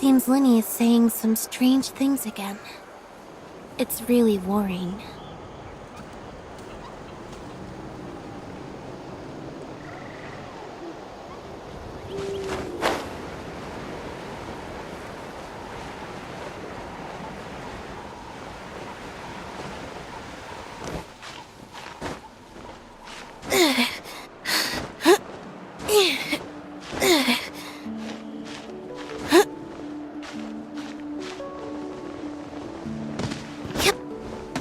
Seems Linny is saying some strange things again. It's really worrying.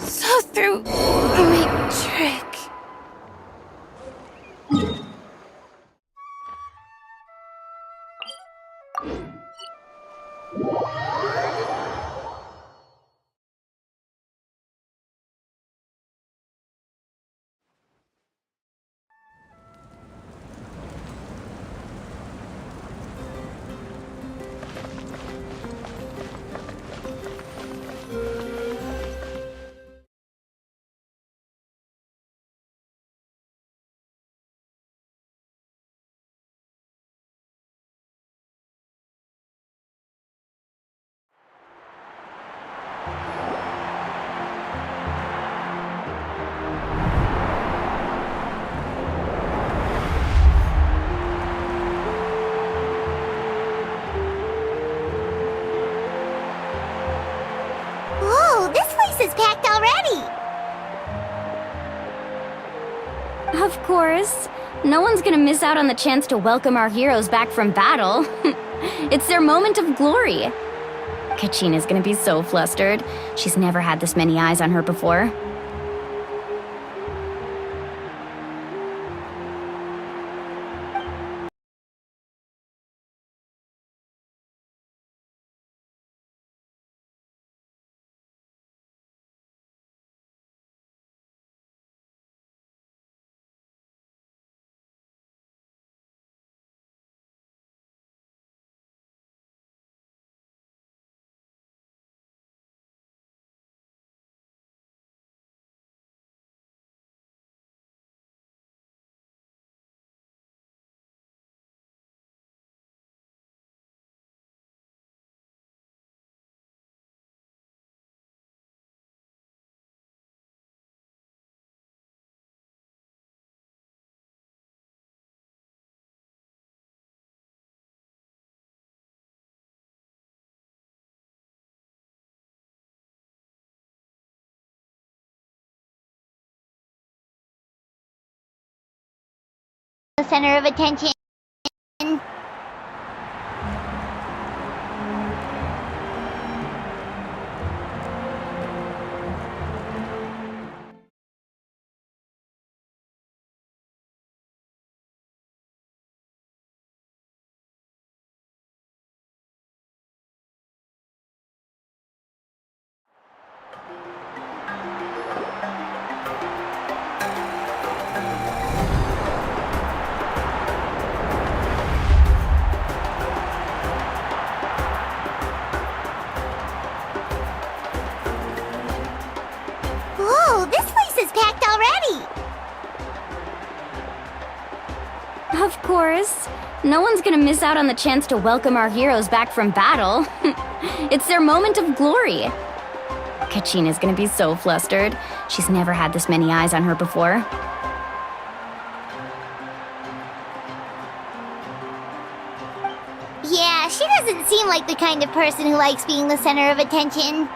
So through my trick. Whoa, this place is packed already! Of course. No one's gonna miss out on the chance to welcome our heroes back from battle. It's their moment of glory. Kachina's gonna be so flustered. She's never had this many eyes on her before. The center of attention. Whoa, this place is packed already! Of course. No one's gonna miss out on the chance to welcome our heroes back from battle. It's their moment of glory. Kachina's gonna be so flustered. She's never had this many eyes on her before. Yeah, she doesn't seem like the kind of person who likes being the center of attention.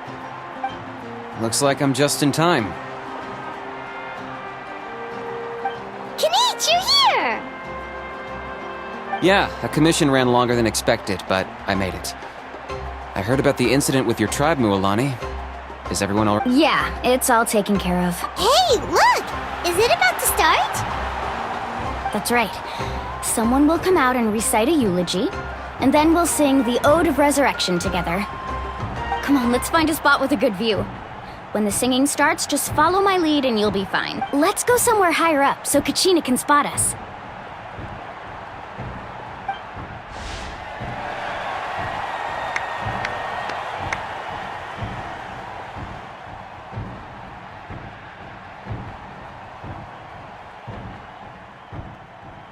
Looks like I'm just in time. Kanich, you're here! Yeah, a commission ran longer than expected, but I made it. I heard about the incident with your tribe, Mualani. Is everyone all right? Yeah, it's all taken care of. Hey, look! Is it about to start? That's right. Someone will come out and recite a eulogy, and then we'll sing the Ode of Resurrection together. Come on, let's find a spot with a good view. When the singing starts, just follow my lead and you'll be fine. Let's go somewhere higher up so Kachina can spot us.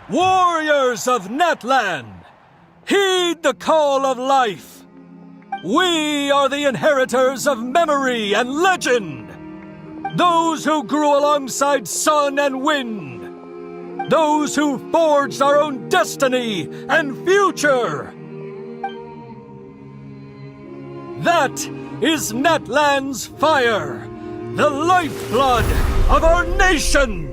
Warriors of Netland, heed the call of life. We are the inheritors of memory and legend. Those who grew alongside sun and wind. Those who forged our own destiny and future. That is Natlan's fire, the lifeblood of our nation.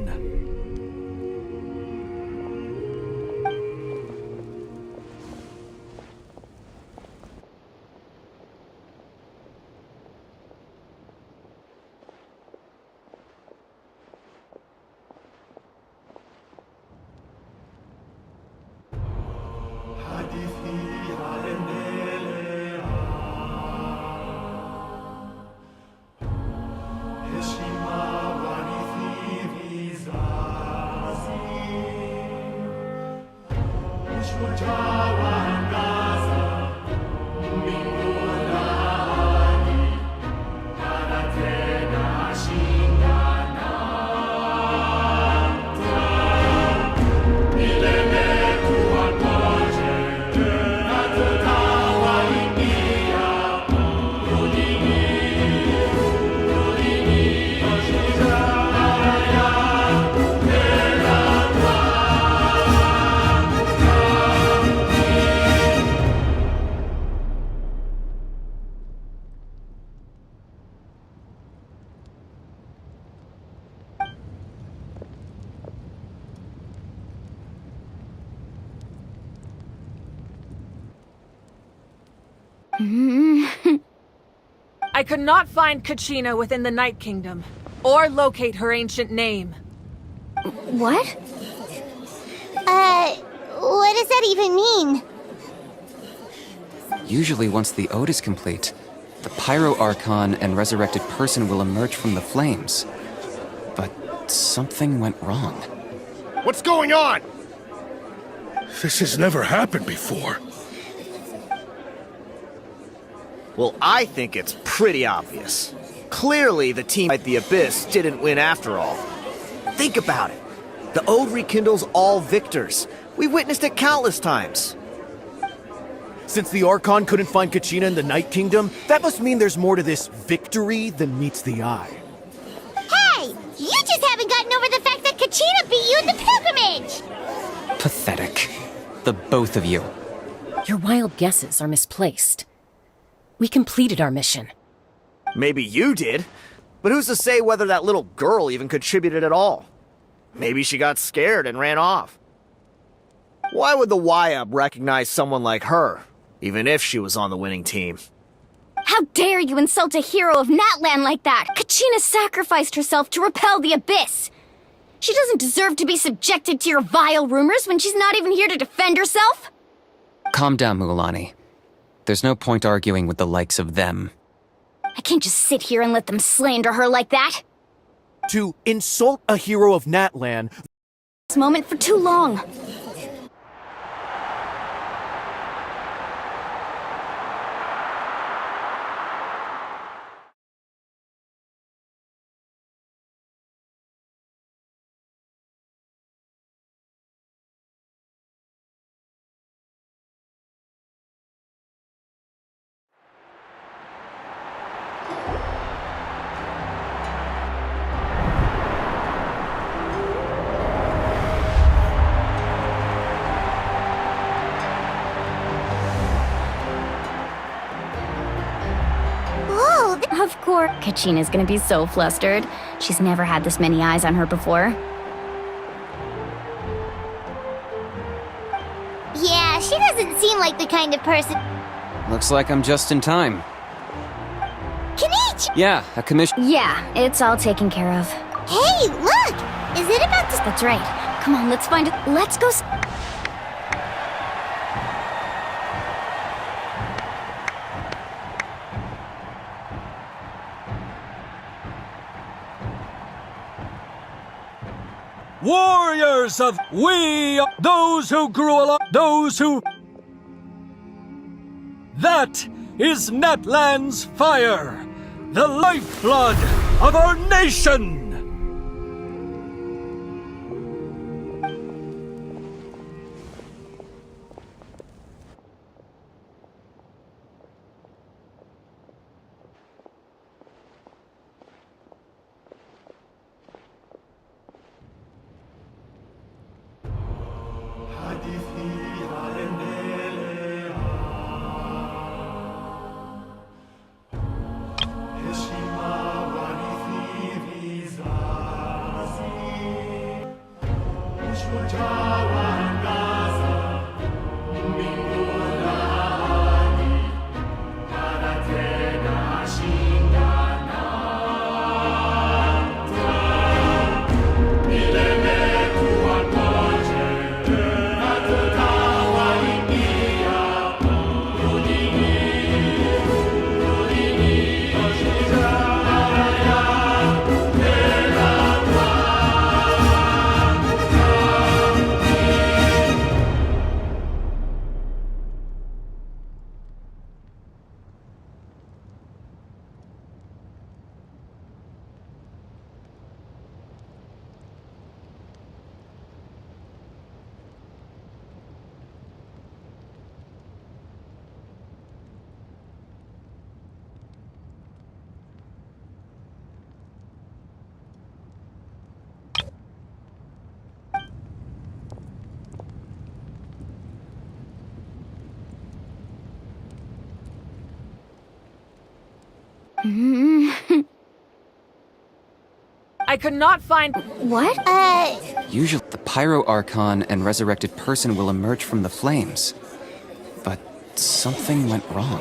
I could not find Kachina within the Night Kingdom, or locate her ancient name. What? What does that even mean? Usually once the ode is complete, the Pyro Archon and resurrected person will emerge from the flames. But something went wrong. What's going on? This has never happened before. Well, I think it's pretty obvious. Clearly, the team at the Abyss didn't win after all. Think about it. The Ode rekindles all victors. We witnessed it countless times. Since the Archon couldn't find Kachina in the Night Kingdom, that must mean there's more to this victory than meets the eye. Hey! You just haven't gotten over the fact that Kachina beat you in the pilgrimage! Pathetic. The both of you. Your wild guesses are misplaced. We completed our mission. Maybe you did, but who's to say whether that little girl even contributed at all? Maybe she got scared and ran off. Why would the YUB recognize someone like her, even if she was on the winning team? How dare you insult a hero of Natlan like that? Kachina sacrificed herself to repel the Abyss. She doesn't deserve to be subjected to your vile rumors when she's not even here to defend herself. Calm down, Mualani. There's no point arguing with the likes of them. I can't just sit here and let them slander her like that. To insult a hero of Natlan... This moment for too long. Of course. Kachina's gonna be so flustered. She's never had this many eyes on her before. Yeah, she doesn't seem like the kind of person... Looks like I'm just in time. Kenichi! Yeah, a commission. Yeah, it's all taken care of. Hey, look! Is it about to... That's right. Come on, let's find it. Let's go. Warriors of those who grew along, those who... That is Natlan's fire, the lifeblood of our nation! I could not find. What? Usually, the Pyro Archon and resurrected person will emerge from the flames. But something went wrong.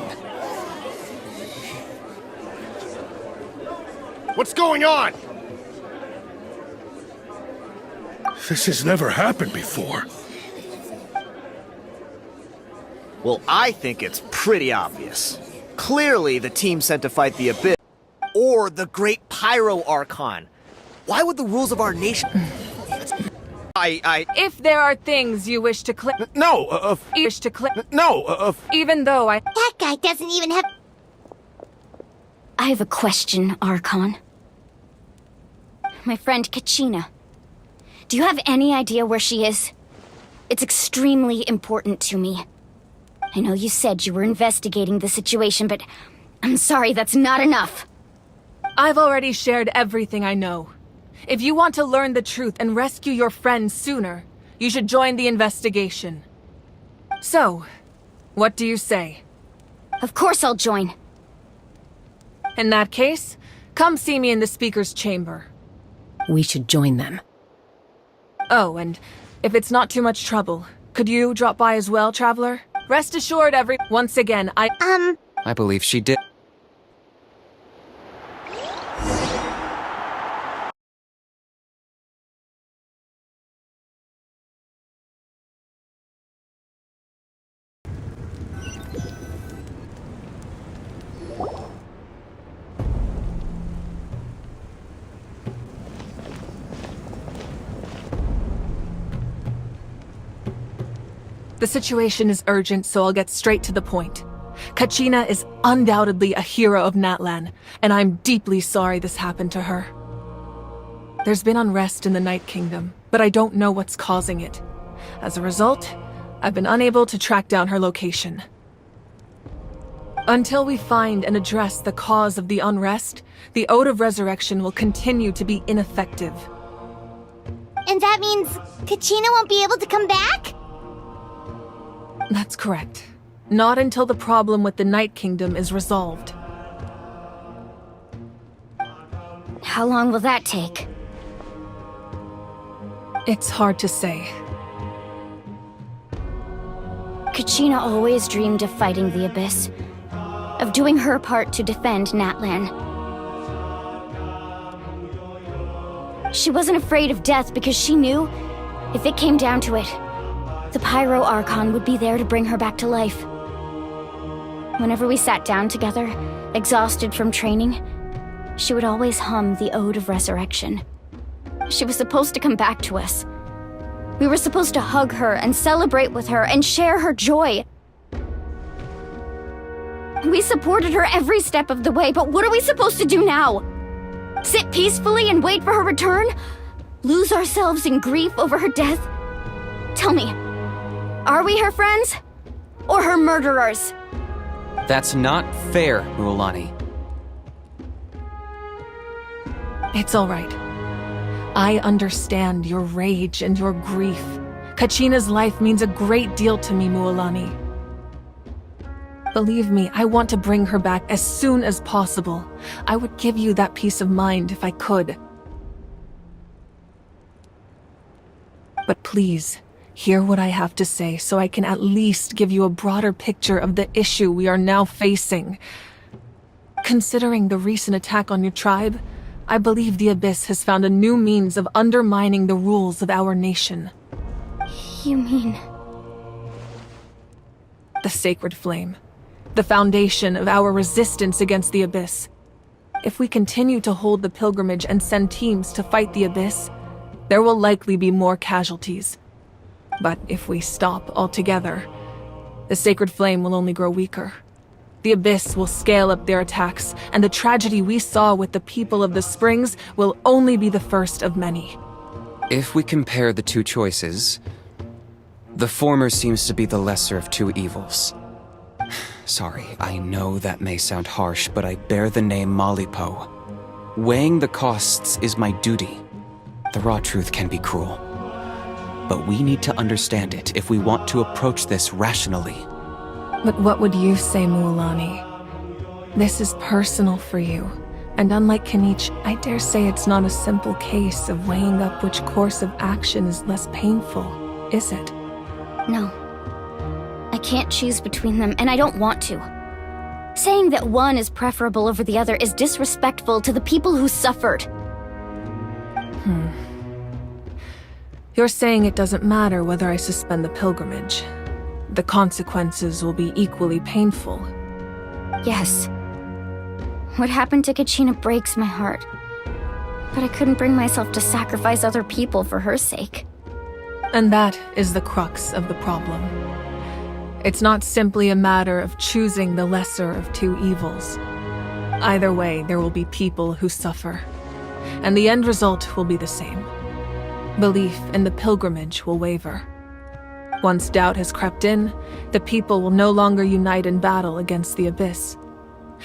What's going on? This has never happened before. Well, I think it's pretty obvious. Clearly, the team sent to fight the Abyss, or the Great Pyro Archon. Why would the rules of our nation... If there are things you wish to click. No, Wish to click. no, Even though I. That guy doesn't even have. I have a question, Archon. My friend Kachina. Do you have any idea where she is? It's extremely important to me. I know you said you were investigating the situation, but I'm sorry, that's not enough. I've already shared everything I know. If you want to learn the truth and rescue your friends sooner, you should join the investigation. So, what do you say? Of course I'll join. In that case, come see me in the speaker's chamber. We should join them. Oh, and if it's not too much trouble, could you drop by as well, Traveler? Rest assured, once again, I believe she did. The situation is urgent, so I'll get straight to the point. Kachina is undoubtedly a hero of Natlan, and I'm deeply sorry this happened to her. There's been unrest in the Night Kingdom, but I don't know what's causing it. As a result, I've been unable to track down her location. Until we find and address the cause of the unrest, the Ode of Resurrection will continue to be ineffective. And that means Kachina won't be able to come back? That's correct. Not until the problem with the Night Kingdom is resolved. How long will that take? It's hard to say. Kachina always dreamed of fighting the Abyss, of doing her part to defend Natlan. She wasn't afraid of death because she knew, if it came down to it, the Pyro Archon would be there to bring her back to life. Whenever we sat down together, exhausted from training, she would always hum the Ode of Resurrection. She was supposed to come back to us. We were supposed to hug her and celebrate with her and share her joy. We supported her every step of the way, but what are we supposed to do now? Sit peacefully and wait for her return? Lose ourselves in grief over her death? Tell me, are we her friends? Or her murderers? That's not fair, Mualani. It's all right. I understand your rage and your grief. Kachina's life means a great deal to me, Mualani. Believe me, I want to bring her back as soon as possible. I would give you that peace of mind if I could. But please, hear what I have to say so I can at least give you a broader picture of the issue we are now facing. Considering the recent attack on your tribe, I believe the Abyss has found a new means of undermining the rules of our nation. You mean... The Sacred Flame. The foundation of our resistance against the Abyss. If we continue to hold the pilgrimage and send teams to fight the Abyss, there will likely be more casualties. But if we stop altogether, the Sacred Flame will only grow weaker. The Abyss will scale up their attacks, and the tragedy we saw with the people of the Springs will only be the first of many. If we compare the two choices, the former seems to be the lesser of two evils. Sorry, I know that may sound harsh, but I bear the name Malipo. Weighing the costs is my duty. The raw truth can be cruel. But we need to understand it if we want to approach this rationally. But what would you say, Mualani? This is personal for you. And unlike Kenichi, I dare say it's not a simple case of weighing up which course of action is less painful, is it? No. I can't choose between them, and I don't want to. Saying that one is preferable over the other is disrespectful to the people who suffered. You're saying it doesn't matter whether I suspend the pilgrimage. The consequences will be equally painful. Yes. What happened to Kachina breaks my heart. But I couldn't bring myself to sacrifice other people for her sake. And that is the crux of the problem. It's not simply a matter of choosing the lesser of two evils. Either way, there will be people who suffer. And the end result will be the same. Belief in the pilgrimage will waver. Once doubt has crept in, the people will no longer unite in battle against the Abyss.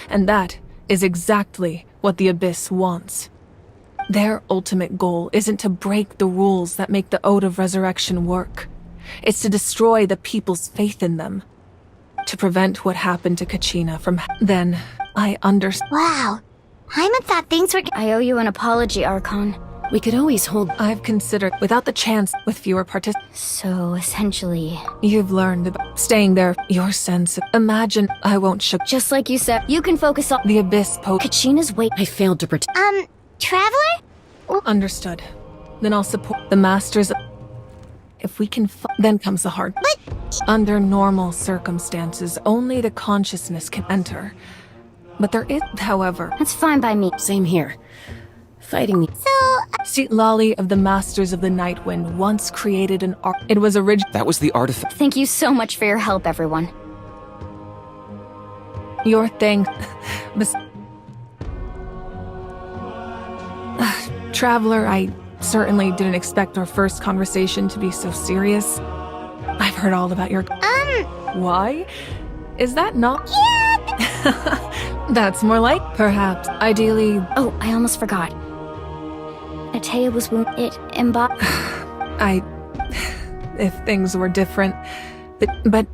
And that is exactly what the Abyss wants. Their ultimate goal isn't to break the rules that make the Ode of Resurrection work. It's to destroy the people's faith in them. To prevent what happened to Kachina from then, I understand. Wow. Hyman thought things were. I owe you an apology, Archon. We could always hold. I've considered, without the chance, with fewer participants. So, essentially... You've learned about staying there, your sense of... Imagine I won't show... Just like you said, you can focus on... The Abyss Kachina's weight... I failed to protect. Traveler? Understood. Then I'll support the Masters... If we can then comes the hard... But... Under normal circumstances, only the consciousness can enter. But there is, however... That's fine by me. Same here. Fighting the... See, Lolly of the Masters of the Nightwind once created an art... It was original... That was the artifact. Thank you so much for your help, everyone. Your thing... Traveler, I certainly didn't expect our first conversation to be so serious. I've heard all about your... Why? Is that not... Yeah! That's more like... Perhaps. Ideally... Oh, I almost forgot. Atea was wounded. It embodied... If things were different... But...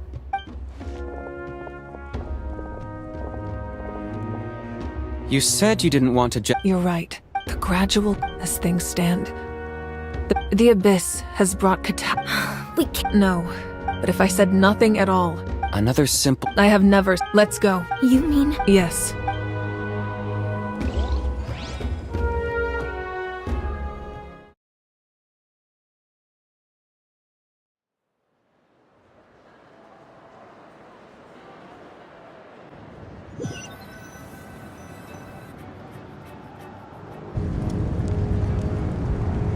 You said you didn't want to You're right. The gradual... As things stand... The Abyss has brought We can't... No. But if I said nothing at all... Another simple... I have never... Let's go. You mean... Yes.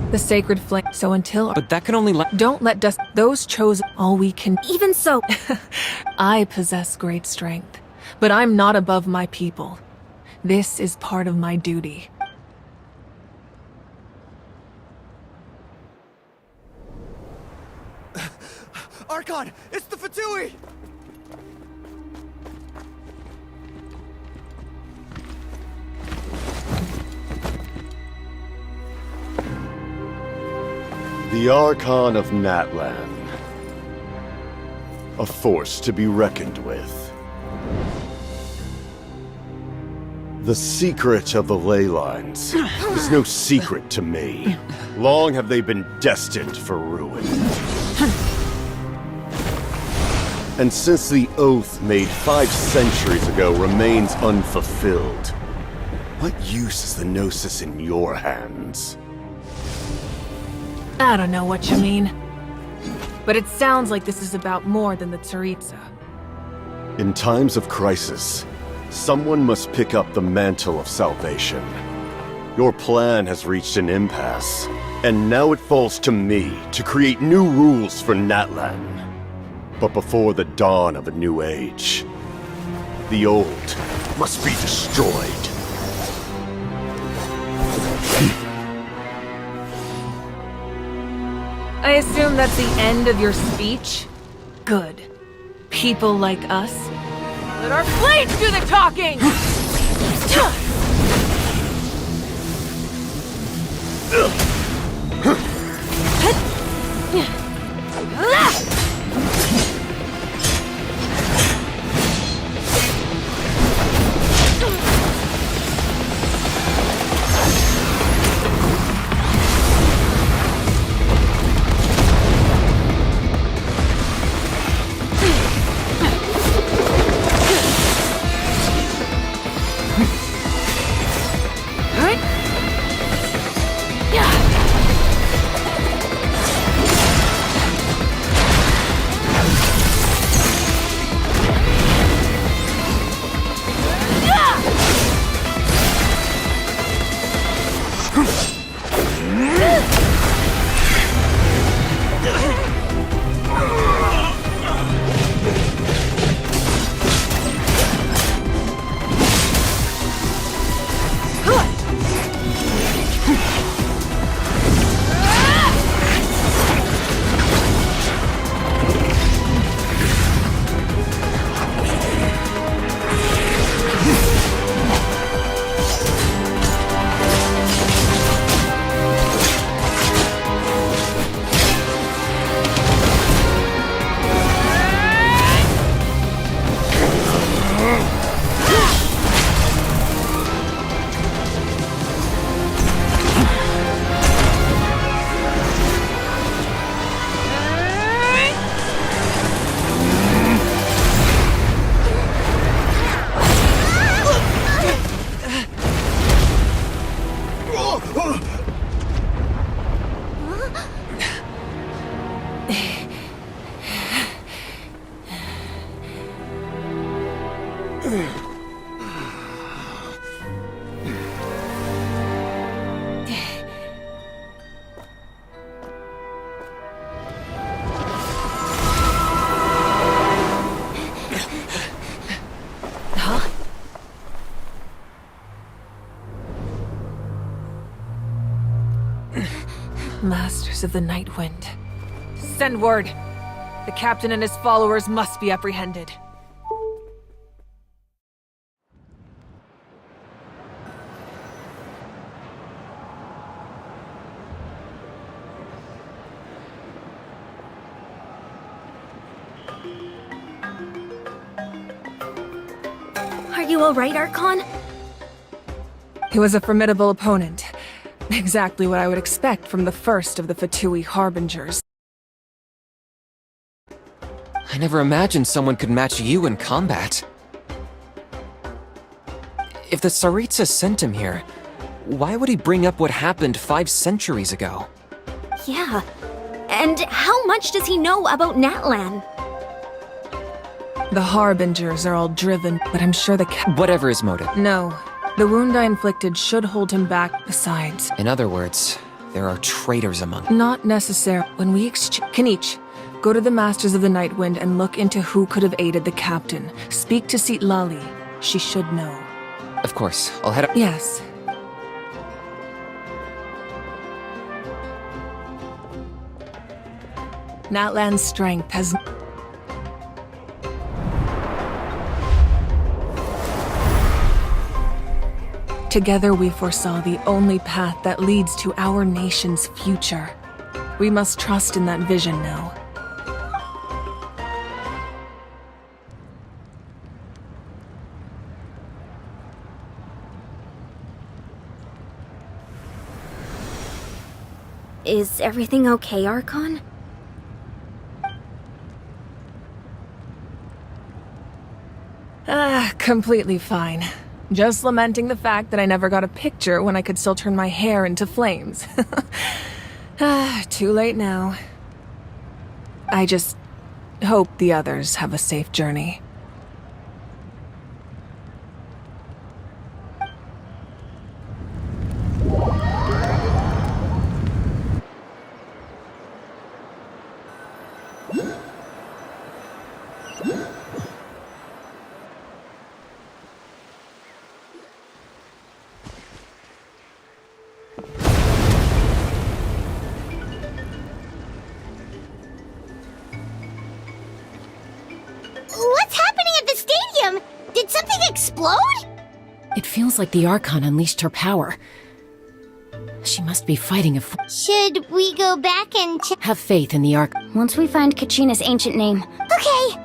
The sacred flame. So until... But that can only Don't let dust... Those chosen... All we can... Even so... I possess great strength. But I'm not above my people. This is part of my duty. Archon, it's the Fatui! The Archon of Natlan. A force to be reckoned with. The secret of the ley lines is no secret to me. Long have they been destined for ruin. And since the oath made 5 centuries ago remains unfulfilled, what use is the Gnosis in your hands? I don't know what you mean. But it sounds like this is about more than the Tsaritsa. In times of crisis, someone must pick up the mantle of salvation. Your plan has reached an impasse, and now it falls to me to create new rules for Natlan. But before the dawn of a new age, the old must be destroyed. I assume that's the end of your speech? Good. People like us. Let our blades do the talking! Masters of the Night Wind. Send word! The captain and his followers must be apprehended. Are you alright, Archon? He was a formidable opponent. Exactly what I would expect from the first of the Fatui Harbingers. I never imagined someone could match you in combat. If the Tsaritsa sent him here, why would he bring up what happened 5 centuries ago? Yeah. And how much does he know about Natlan? The Harbingers are all driven, but I'm sure the Whatever his motive. No. The wound I inflicted should hold him back. Besides, In other words, there are traitors among them. not necessary. When we Kanich, go to the Masters of the Night Wind and look into who could have aided the captain. Speak to Sitlali. She should know. Of course, I'll head up. Yes. Natlan's strength has... Together we foresaw the only path that leads to our nation's future. We must trust in that vision now. Is everything okay, Archon? Completely fine. Just lamenting the fact that I never got a picture when I could still turn my hair into flames. Too late now. I just hope the others have a safe journey. What's happening at the stadium? Did something explode? It feels like the Archon unleashed her power. She must be fighting a Should we go back and check? Have faith in the Archon. Once we find Kachina's ancient name. Okay.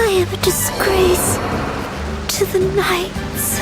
I am a disgrace to the knights.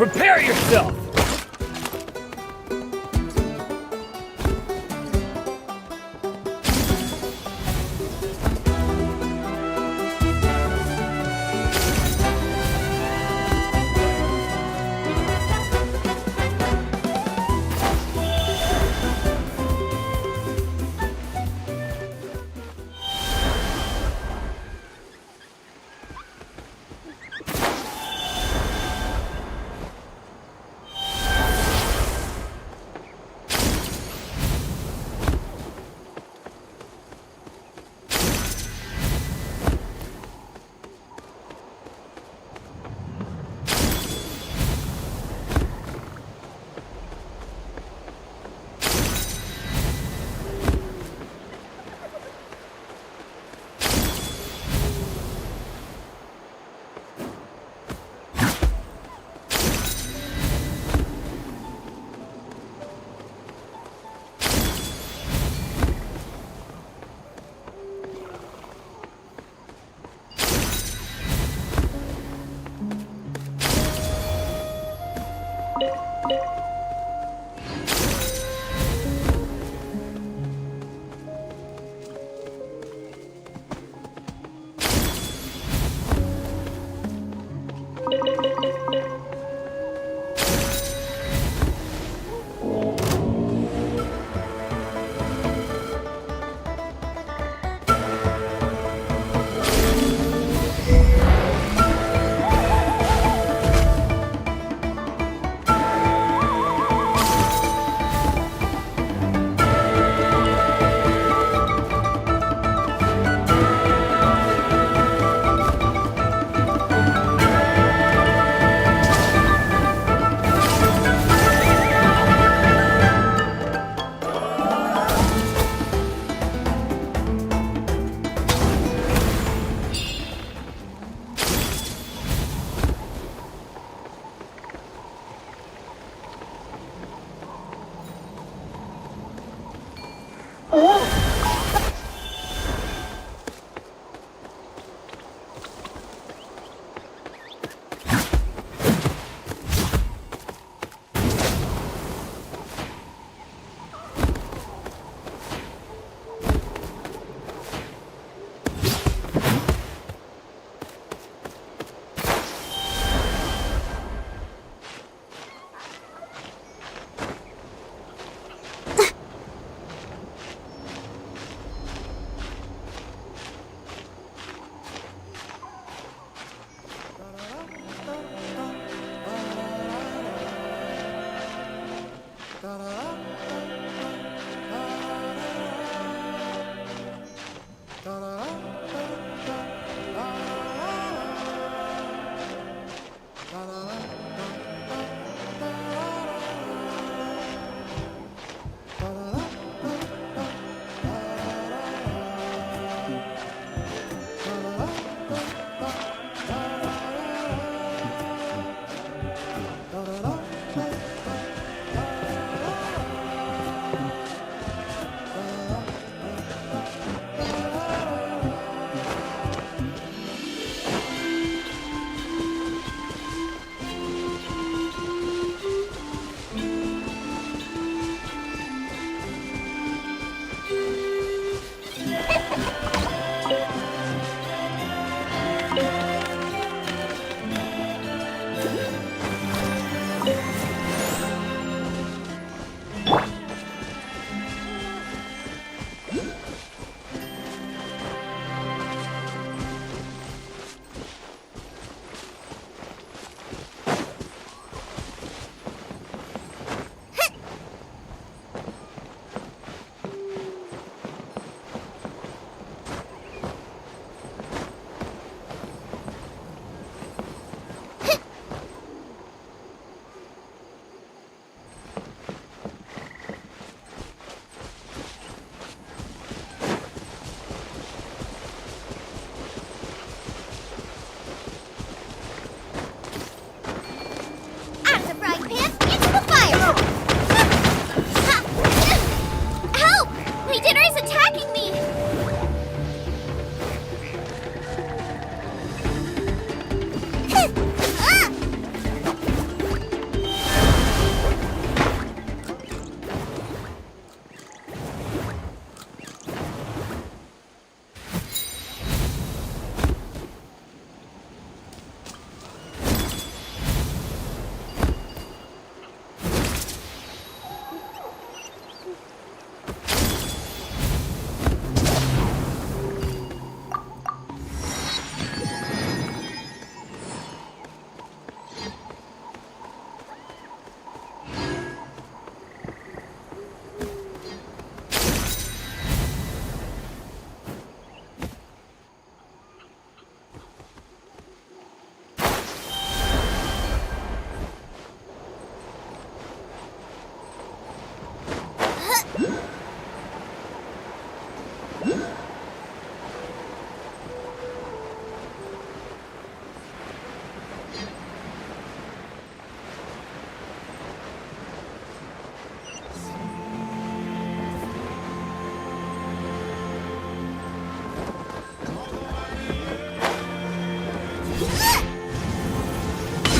Prepare yourself!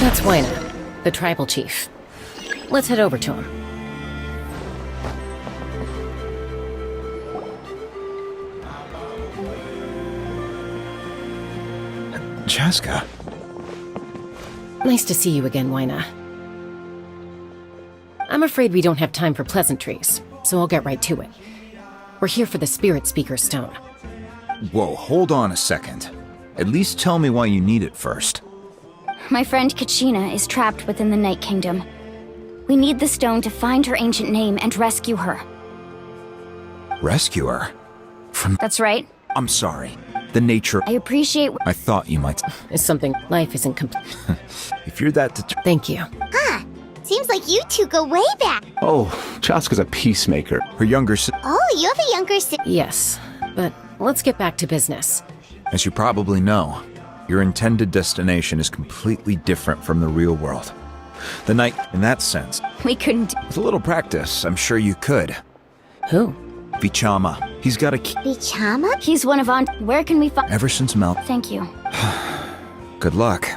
That's Wyna, the tribal chief. Let's head over to him. Chaska. Nice to see you again, Wyna. I'm afraid we don't have time for pleasantries, so I'll get right to it. We're here for the Spirit Speaker Stone. Whoa, hold on a second. At least tell me why you need it first. My friend Kachina is trapped within the Night Kingdom. We need the stone to find her ancient name and rescue her. Rescue her? From... That's right. I'm sorry. The nature... I appreciate... I thought you might... Is something life isn't complete. If you're that Thank you. Huh. Seems like you two go way back. Oh, Chaska's a peacemaker. Her younger Oh, you have a younger sister. Yes, but let's get back to business. As you probably know, your intended destination is completely different from the real world. The night, in that sense, We couldn't... with a little practice, I'm sure you could. Who? Vichama. He's got a key. Bichama? He's one of on... Where can we find... Ever since Mel... Thank you. Good luck.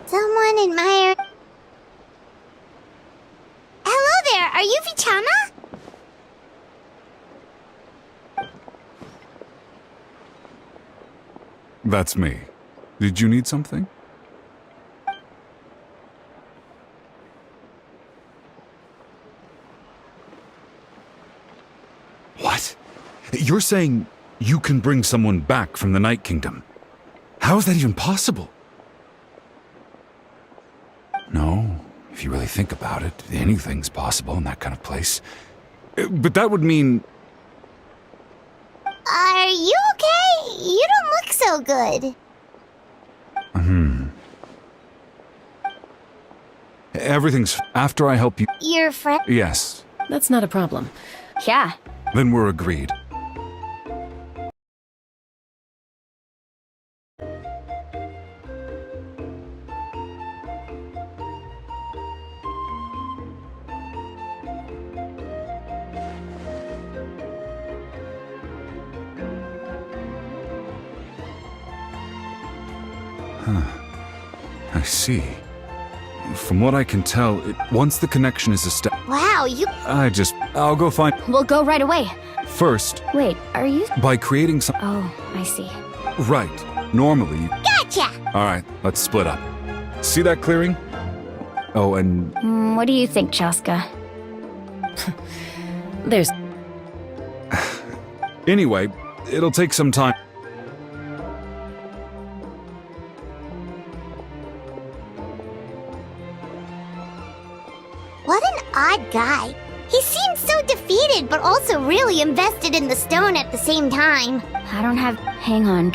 Someone admire... Hello there, are you Vichama? That's me. Did you need something? What? You're saying you can bring someone back from the Night Kingdom? How is that even possible? No, if you really think about it, anything's possible in that kind of place. But that would mean... Are you okay? You don't look so good. Everything's... After I help you... Your friend? Yes. That's not a problem. Yeah. Then we're agreed. I see. From what I can tell, once the connection is established... Wow, you... I'll go find... We'll go right away. First, Wait, are you... by creating some... Oh, I see. Right. Normally... Gotcha! Alright, let's split up. See that clearing? Oh, and... What do you think, Chaska? There's... Anyway, it'll take some time. What an odd guy. He seems so defeated, but also really invested in the stone at the same time. I don't have... Hang on.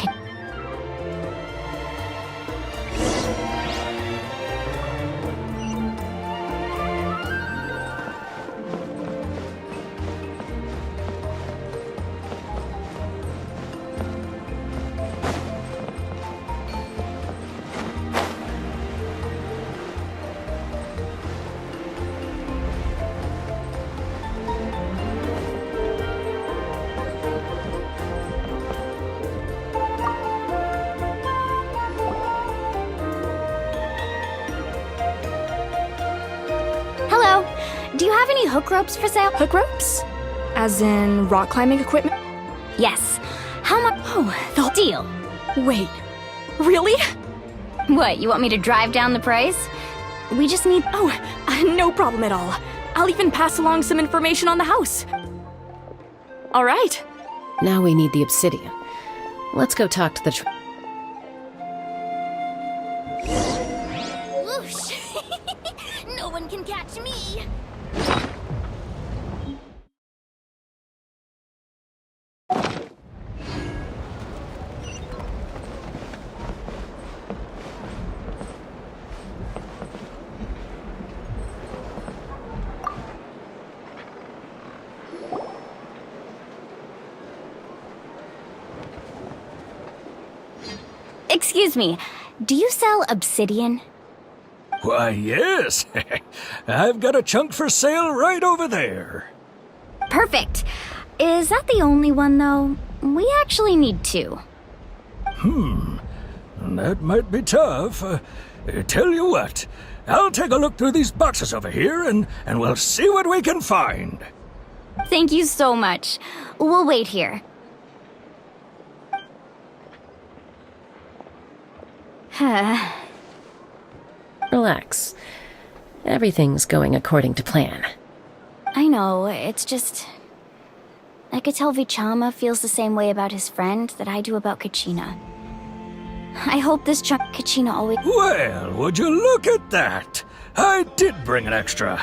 Hello. Do you have any hook ropes for sale? Hook ropes? As in rock climbing equipment? Yes. How much? Oh, the deal. Wait, really? What, you want me to drive down the price? We just need... Oh, no problem at all. I'll even pass along some information on the house. All right. Now we need the obsidian. Let's go talk to the... Whoosh! one can catch me! Excuse me, do you sell obsidian? Why, yes. I've got a chunk for sale right over there. Perfect. Is that the only one, though? We actually need two. That might be tough. Tell you what, I'll take a look through these boxes over here and we'll see what we can find. Thank you so much. We'll wait here. Relax. Everything's going according to plan. I know, it's just... I could tell Vichama feels the same way about his friend that I do about Kachina. I hope this Kachina always... Well, would you look at that? I did bring an extra.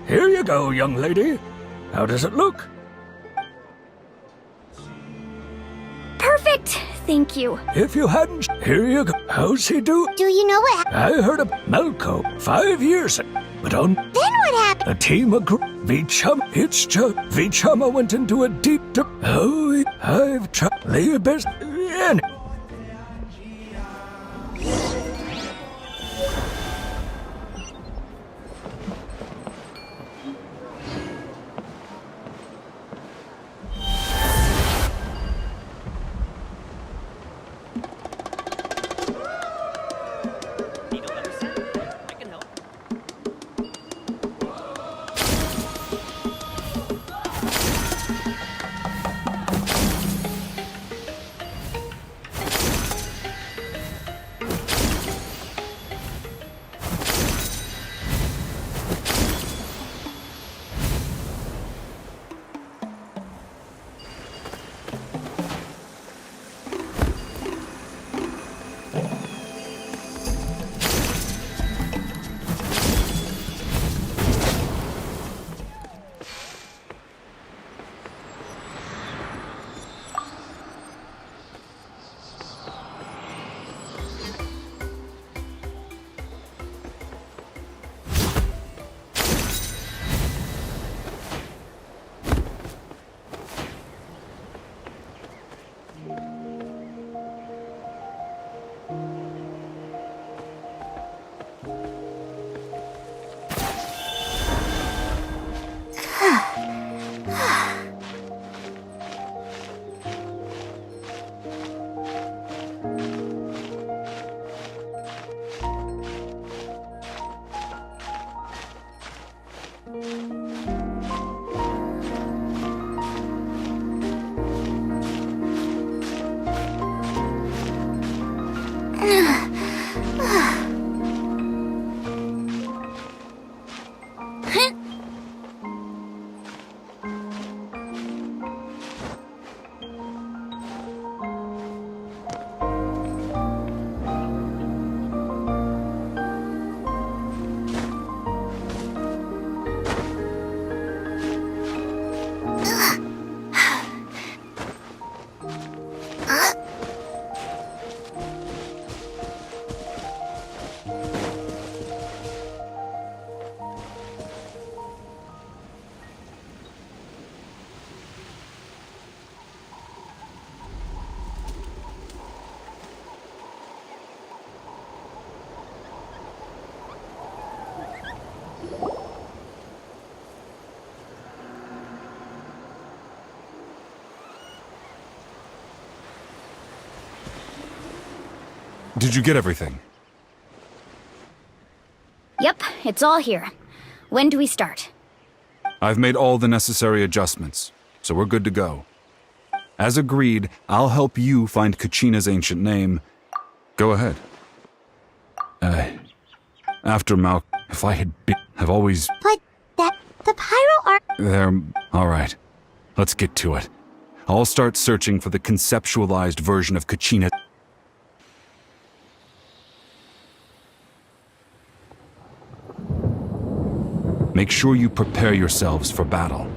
Here you go, young lady. How does it look? Perfect! Thank you. If you hadn't, here you go. How's he do? Do you know what happened? I heard of Melko 5 years ago, but on Then what happened? a team of Vichama. It's just Vichama went into a deep. Oh, I've tried. Lay best. And Did you get everything? Yep, it's all here. When do we start? I've made all the necessary adjustments, so we're good to go. As agreed, I'll help you find Kachina's ancient name. Go ahead. After Mal, if I had been, I've always... But the pyro art... There, all right. Let's get to it. I'll start searching for the conceptualized version of Kachina. Make sure you prepare yourselves for battle.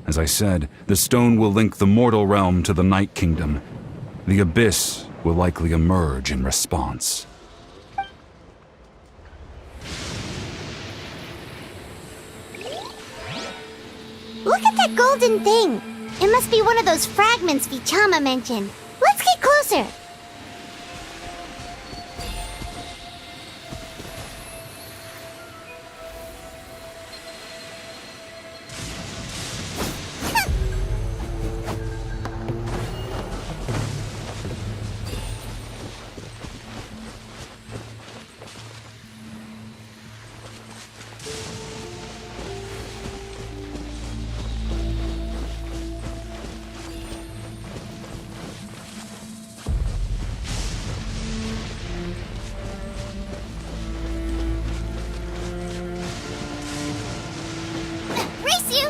As I said, the stone will link the mortal realm to the Night Kingdom. The Abyss will likely emerge in response. Look at that golden thing. It must be one of those fragments Vichama mentioned. Let's get closer. Race you!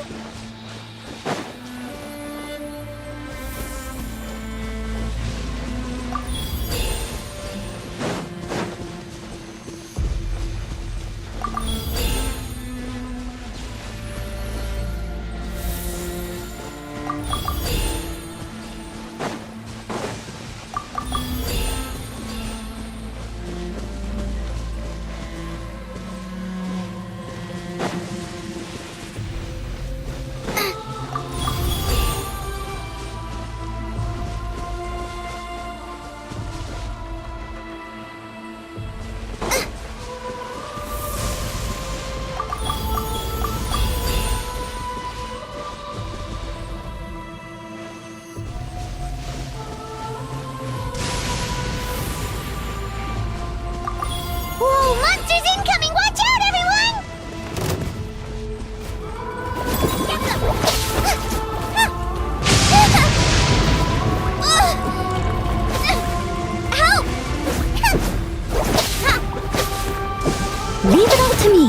Whoa, monsters incoming! Watch out, everyone! Get them! Help! Leave it all to me.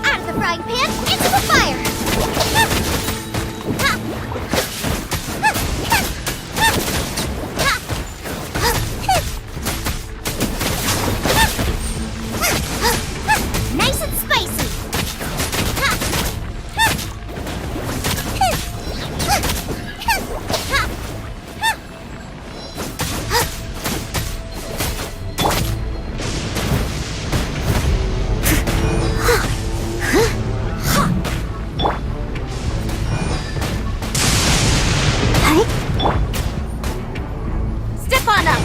Out of the frying pan, into the fire! Nice and spicy! Step on up.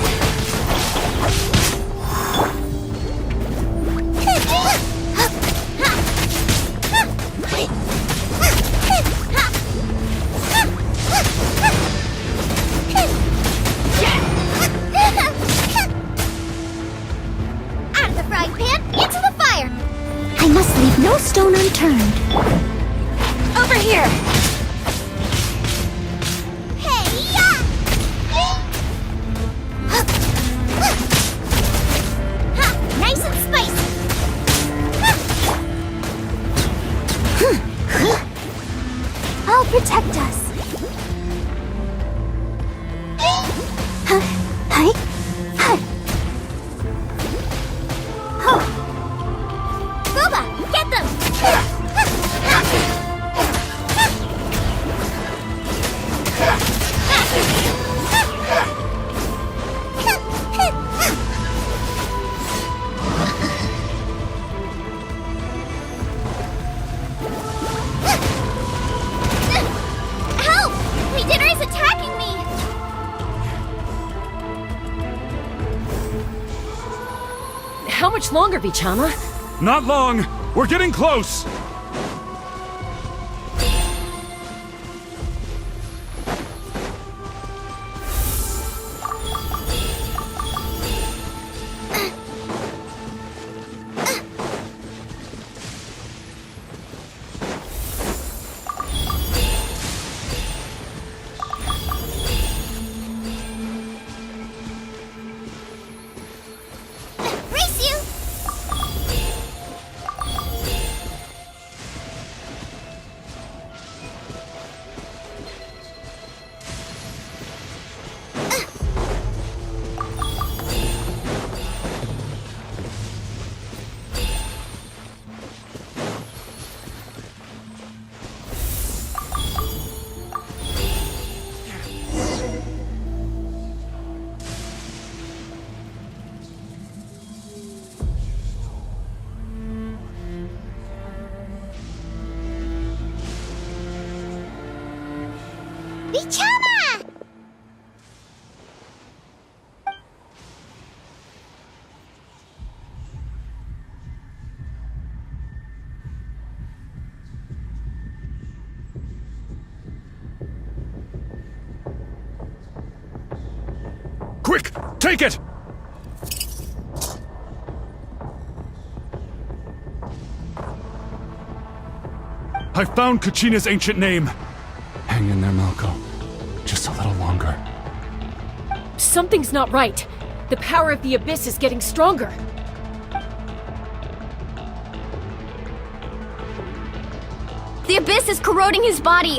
Out of the frying pan, into the fire! I must leave no stone unturned. Over here. Hey-ya! Nice and spicy! I'll protect us. Hi. Boba, get them! Help! Dinner is attacking me! How much longer, Vichama? Not long! We're getting close! Race you! Vichama! Quick! Take it! I found Kachina's ancient name. Hang in there, Malco. Just a little longer. Something's not right. The power of the Abyss is getting stronger. The Abyss is corroding his body!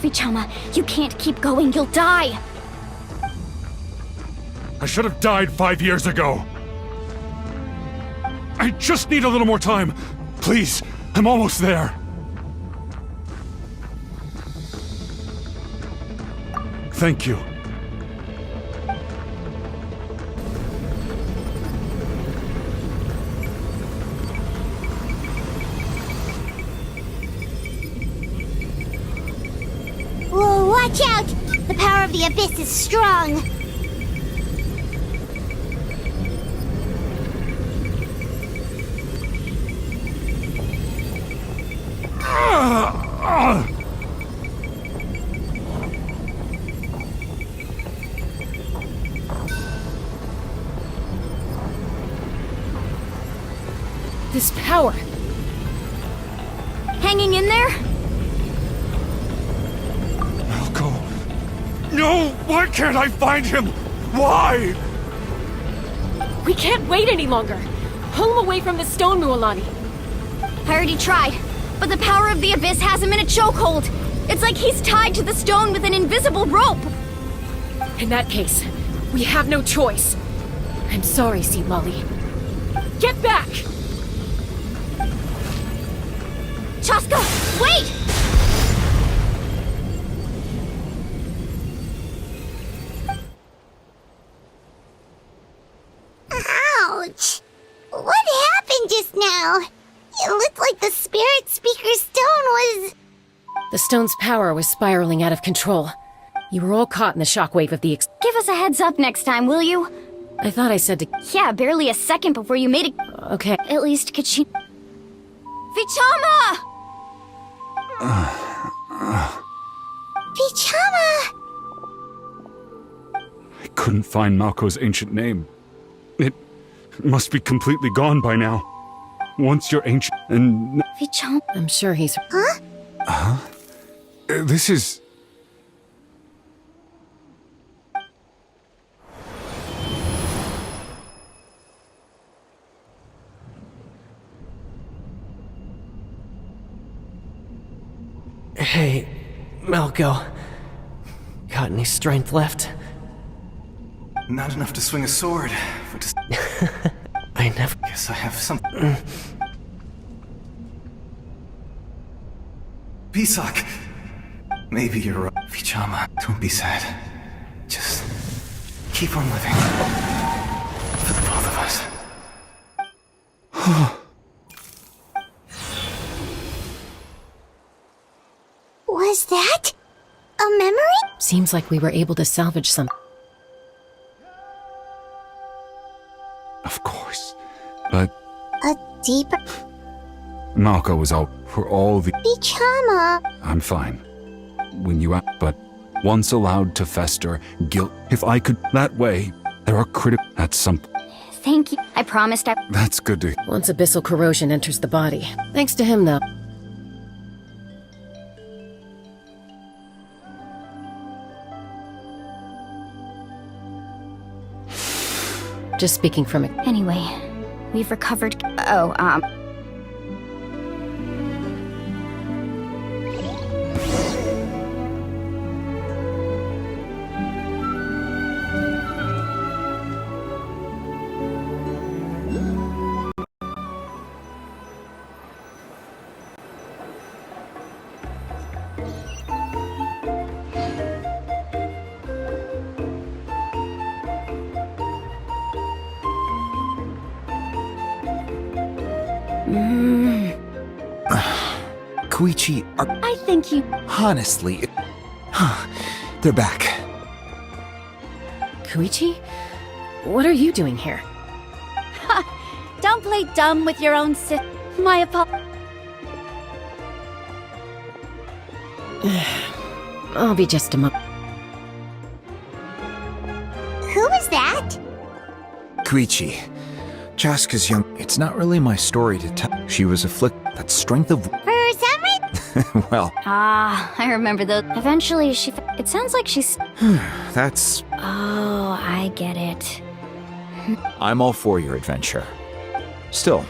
Vichama, you can't keep going, you'll die! I should have died 5 years ago. I just need a little more time. Please, I'm almost there. Thank you. Whoa, watch out! The power of the Abyss is strong. This power. Hanging in there? Malco. No! Why can't I find him? Why? We can't wait any longer. Pull him away from the stone, Mualani. I already tried, but the power of the Abyss has him in a chokehold. It's like he's tied to the stone with an invisible rope. In that case, we have no choice. I'm sorry, Sea Lolly. Get back! Chaska, wait! Ouch! What happened just now? It looked like the Spirit Speaker's stone was... The stone's power was spiraling out of control. You were all caught in the shockwave of the Give us a heads up next time, will you? I thought I said to... Yeah, barely a second before you made it. Okay. At least Kachina... Vichama! Vichama! I couldn't find Malco's ancient name. It must be completely gone by now. Once you're ancient and... Vichama... I'm sure he's... Huh? This is... Hey, Malco. Got any strength left? Not enough to swing a sword, but to... I never... Guess I have some... Pisak! Maybe you're right. Vichama, don't be sad. Just... keep on living. For the both of us. Was that a memory? Seems like we were able to salvage some... Of course. But A deeper... Malco was out for all the... Vichama! I'm fine. When you act, but once allowed to fester, guilt... If I could... That way, there are That's some... Thank you. I promised I... That's good to... Once abyssal corrosion enters the body. Thanks to him, though. Just speaking from it. Anyway, we've recovered... Koichi, I think you... honestly, They're back. Koichi? What are you doing here? Don't play dumb with your own My apologies. I'll be just a moment. Who was that? Koichi. Chaska's young. It's not really my story to tell. She was afflicted. That strength of. For some reason? Well, I remember those. Eventually, it sounds like she's. that's. Oh, I get it. I'm all for your adventure. Still.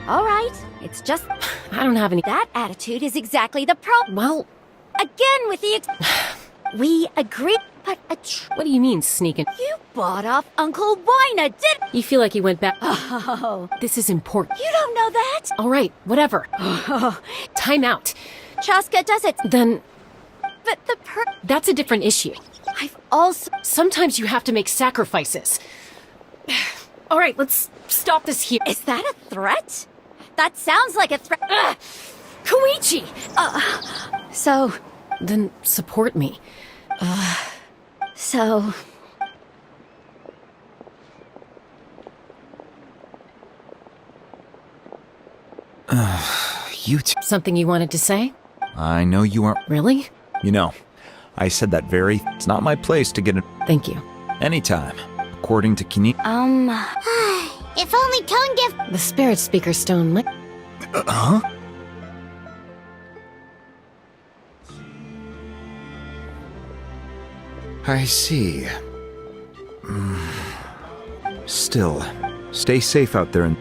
All right, it's just. I don't have any. That attitude is exactly the problem. Well, Again with the. We agreed, but what do you mean, sneaking? You bought off Uncle Wina, did? You feel like he went back. Oh, This is important. you don't know that? All right, whatever. Time out. Chaska does it. Then But that's a different issue. I've also. Sometimes you have to make sacrifices. All right, let's stop this here. Is that a threat? That sounds like a threat. Koichi! So, Then support me. so. You Something you wanted to say? I know you aren't. Really? You know, I said that very. It's not my place to get it. Thank you. Anytime. According to Kini. If only Tone Deaf. The Spirit Speaker Stone. Huh? I see. Still, stay safe out there and.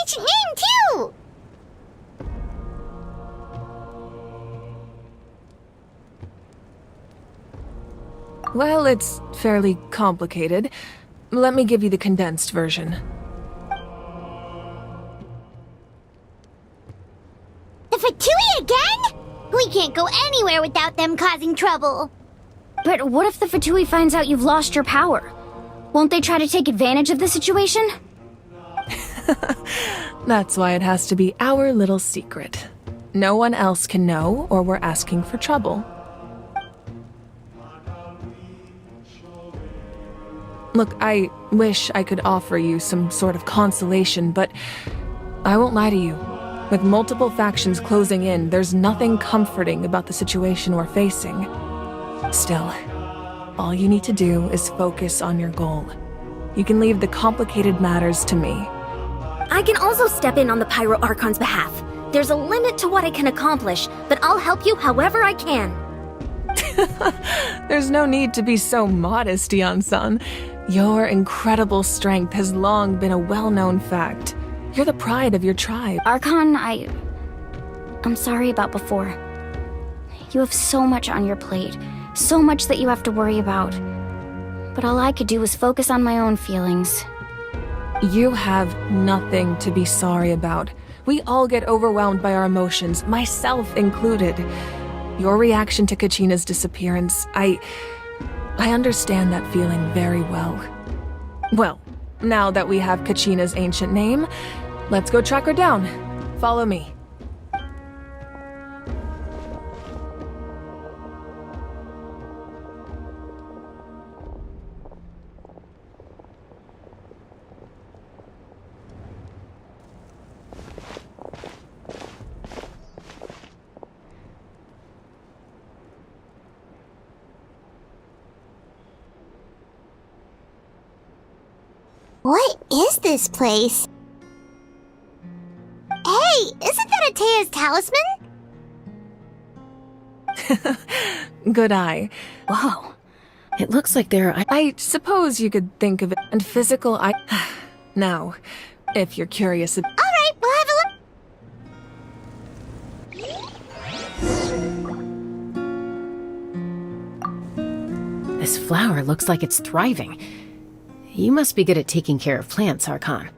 ancient name, too! Well, it's fairly complicated. Let me give you the condensed version. The Fatui again? We can't go anywhere without them causing trouble. But what if the Fatui finds out you've lost your power? Won't they try to take advantage of the situation? That's why it has to be our little secret. No one else can know, or we're asking for trouble. Look, I wish I could offer you some sort of consolation, but I won't lie to you. With multiple factions closing in, there's nothing comforting about the situation we're facing. Still, all you need to do is focus on your goal. You can leave the complicated matters to me. I can also step in on the Pyro Archon's behalf. There's a limit to what I can accomplish, but I'll help you however I can. There's no need to be so modest, Yan-san. Your incredible strength has long been a well-known fact. You're the pride of your tribe. Archon, I'm sorry about before. You have so much on your plate, so much that you have to worry about. But all I could do was focus on my own feelings. You have nothing to be sorry about. We all get overwhelmed by our emotions, myself included. Your reaction to Kachina's disappearance, I understand that feeling very well. Well, now that we have Kachina's ancient name, let's go track her down. Follow me. What is this place? Hey, isn't that Atea's talisman? Good eye. Whoa. It looks like there are... I suppose you could think of it. And physical eye... Now, if you're curious... Alright, we'll have a look. This flower looks like it's thriving. You must be good at taking care of plants, Archon.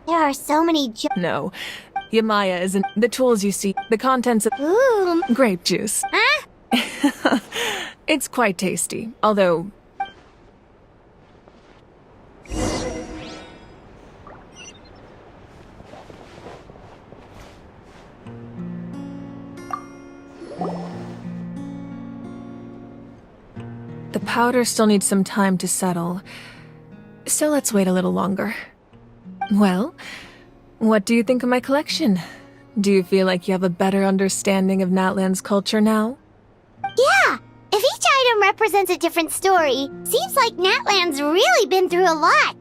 There are so many No. Yamaya isn't... The tools you see, the contents of... Ooh. Grape juice. Huh? It's quite tasty, although... The powder still needs some time to settle, so let's wait a little longer. Well, what do you think of my collection? Do you feel like you have a better understanding of Natlan's culture now? Yeah! If each item represents a different story, seems like Natlan's really been through a lot.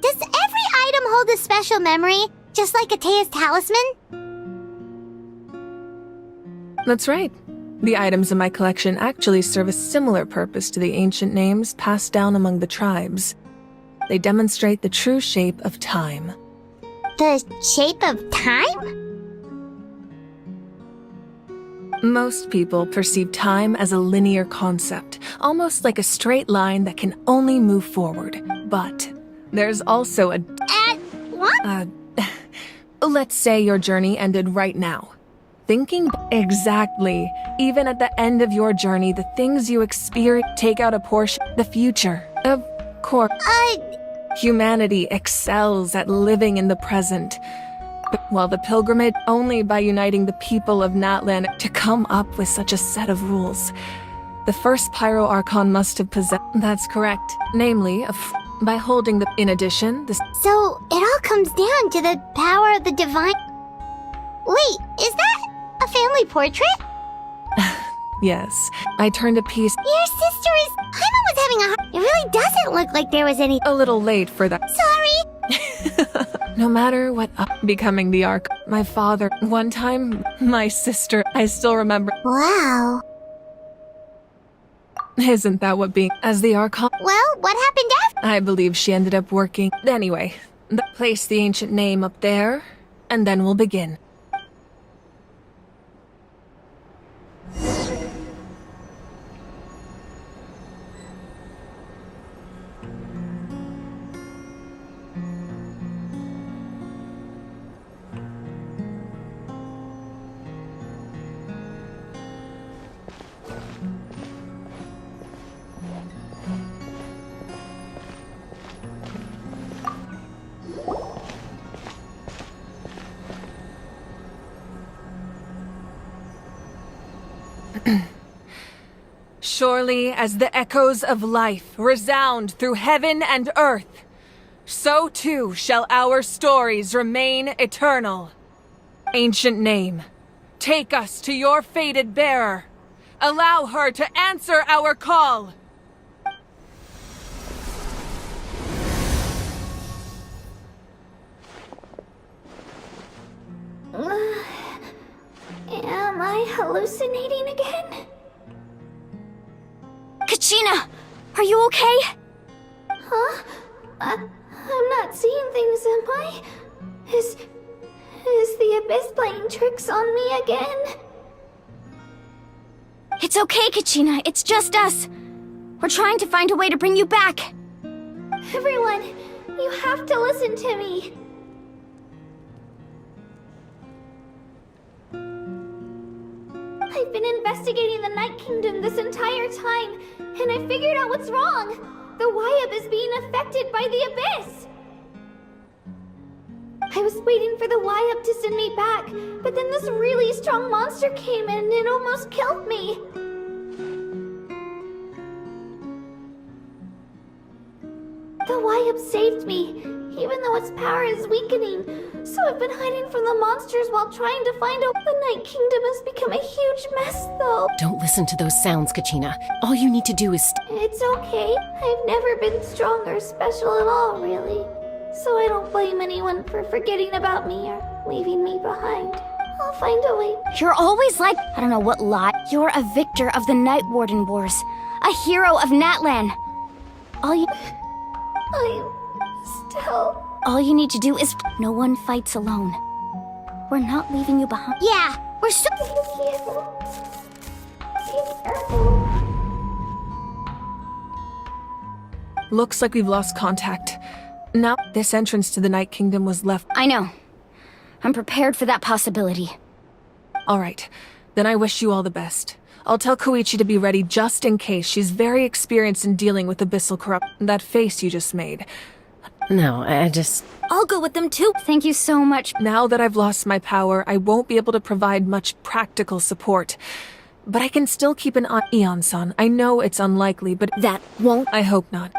Does every item hold a special memory, just like Atea's talisman? That's right. The items in my collection actually serve a similar purpose to the ancient names passed down among the tribes. They demonstrate the true shape of time. The shape of time? Most people perceive time as a linear concept, almost like a straight line that can only move forward. But there's also a... What? Let's say your journey ended right now. Thinking exactly. Even at the end of your journey, the things you experience take out a portion. The future. Of course. Humanity excels at living in the present. But while the pilgrimage only by uniting the people of Natlan to come up with such a set of rules. The first Pyro Archon must have possessed. That's correct. Namely, by holding the. In addition, the. So it all comes down to the power of the divine. Wait, is that a family portrait? Yes, I turned a piece. Your sister is. Paimon was having a. It really doesn't look like there was any. A little late for that. Sorry. No matter what, becoming the Ark. My father. One time, my sister. I still remember. Wow. Isn't that what being as the Archon? Well, what happened after? I believe she ended up working. Anyway, place the ancient name up there, and then we'll begin. Surely as the echoes of life resound through heaven and earth, so too shall our stories remain eternal. Ancient name, take us to your fated bearer. Allow her to answer our call. Am I hallucinating again? Kachina! Are you okay? Huh? I'm not seeing things, am I? Is the Abyss playing tricks on me again? It's okay, Kachina. It's just us. We're trying to find a way to bring you back. Everyone, you have to listen to me. I've been investigating the Night Kingdom this entire time, and I figured out what's wrong. The Wyab is being affected by the Abyss. I was waiting for the Wyab to send me back, but then this really strong monster came in and it almost killed me. The Wyab saved me, even though its power is weakening. So I've been hiding from the monsters while trying to find out. The Night Kingdom has become a huge mess, though. Don't listen to those sounds, Kachina. All you need to do is... It's okay. I've never been strong or special at all, really. So I don't blame anyone for forgetting about me or leaving me behind. I'll find a way. You're always like... I don't know what lie. You're a victor of the Night Warden Wars. A hero of Natlan. All you need to do is... No one fights alone. We're not leaving you behind. Yeah, we're so... Looks like we've lost contact. Now, this entrance to the Night Kingdom was left... I know. I'm prepared for that possibility. Alright, then I wish you all the best. I'll tell Koichi to be ready just in case. She's very experienced in dealing with abyssal corrupt... That face you just made. No, I just... I'll go with them too. Thank you so much. Now that I've lost my power, I won't be able to provide much practical support. But I can still keep an eye on Eon-san. I know it's unlikely, but... That won't... I hope not.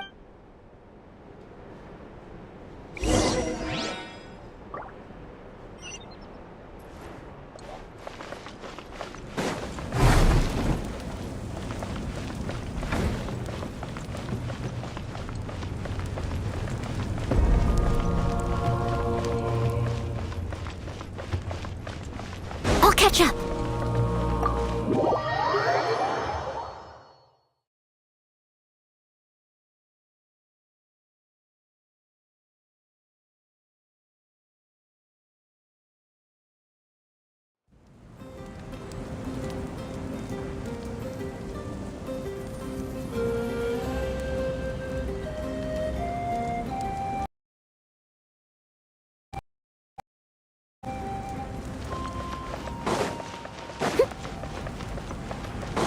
I'll catch up.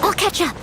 I'll catch up.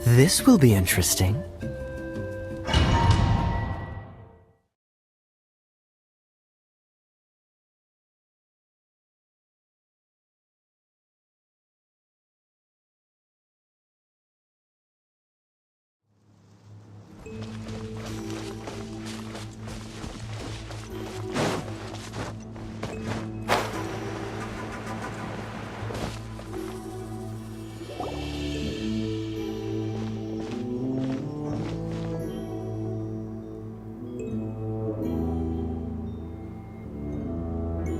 This will be interesting.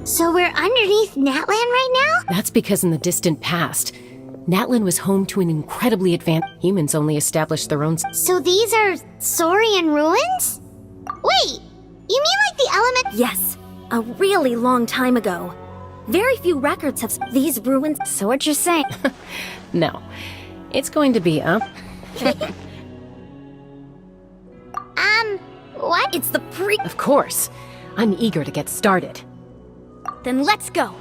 So we're underneath Natlan right now? That's because in the distant past, Natlan was home to an incredibly advanced... Humans only established their own... So these are Saurian ruins? Wait, you mean like the element? Yes, a really long time ago. Very few records have these ruins. So what you're saying? No. It's going to be, What? It's the Of course. I'm eager to get started. Then let's go.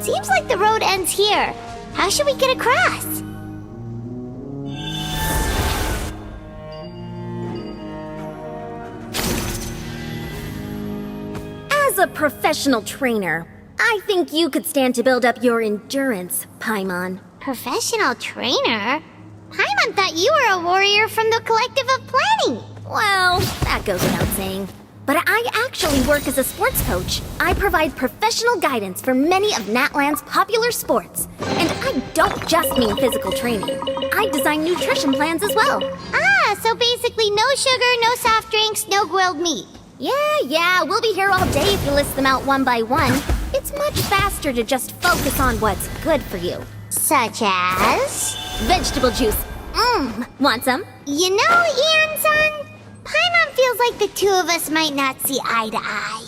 Seems like the road ends here. How should we get across? As a professional trainer, I think you could stand to build up your endurance, Paimon. Professional trainer? Paimon thought you were a warrior from the Collective of Planning. Well, that goes without saying. But I actually work as a sports coach. I provide professional guidance for many of Natlan's popular sports. And I don't just mean physical training. I design nutrition plans as well. Ah, so basically no sugar, no soft drinks, no grilled meat. Yeah, we'll be here all day if you list them out one by one. It's much faster to just focus on what's good for you. Such as? Vegetable juice. Want some? You know, Ian-san, Paimon feels like the two of us might not see eye to eye.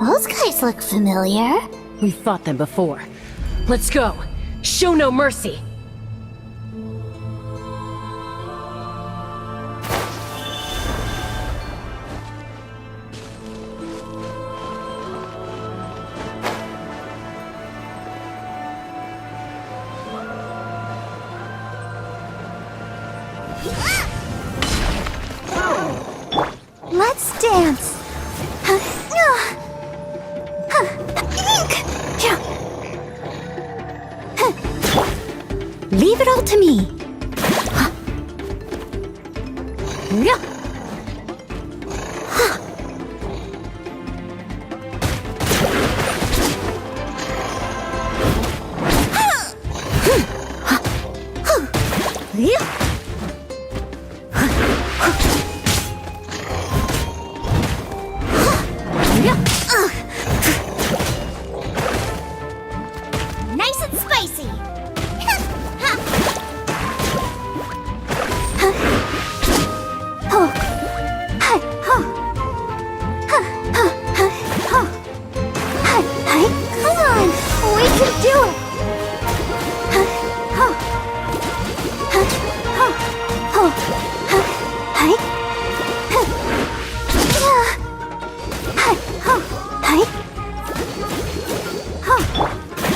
Those guys look familiar. We've fought them before. Let's go! Show no mercy! Let's dance. Leave it all to me. Nice and spicy. Come on, we can do it.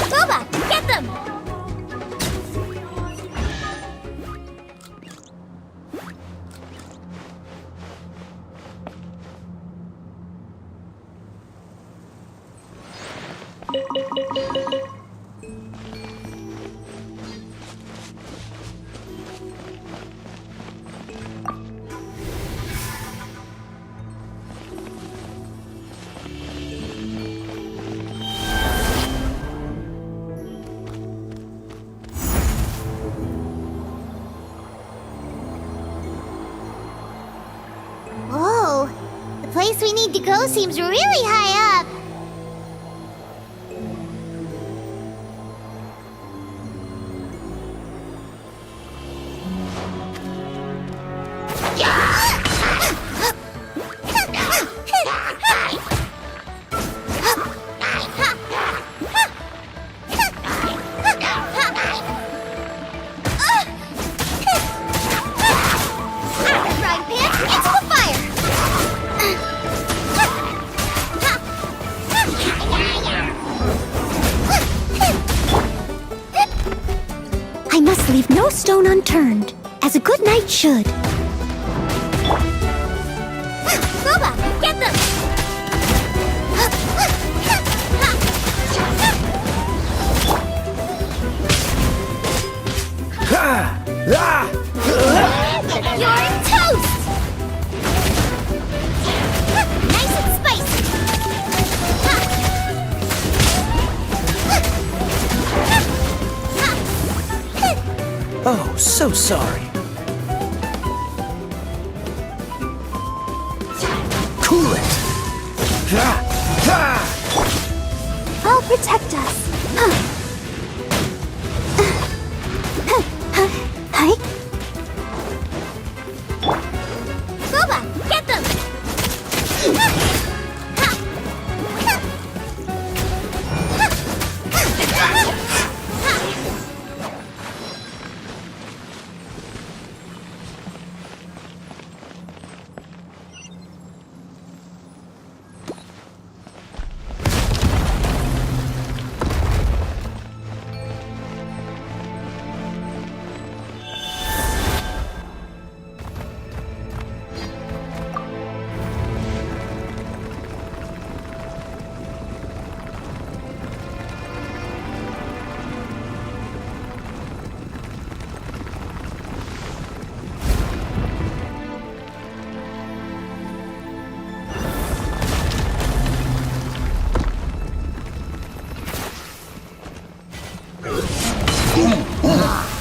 Boba, get them! Whoa, the place we need to go seems really high up. Frying pan into the fire! I must leave no stone unturned, as a good knight should. Boba, get them! You're toast! Nice and spicy! Oh, so sorry. Cool it! I'll protect us. Boba, get them!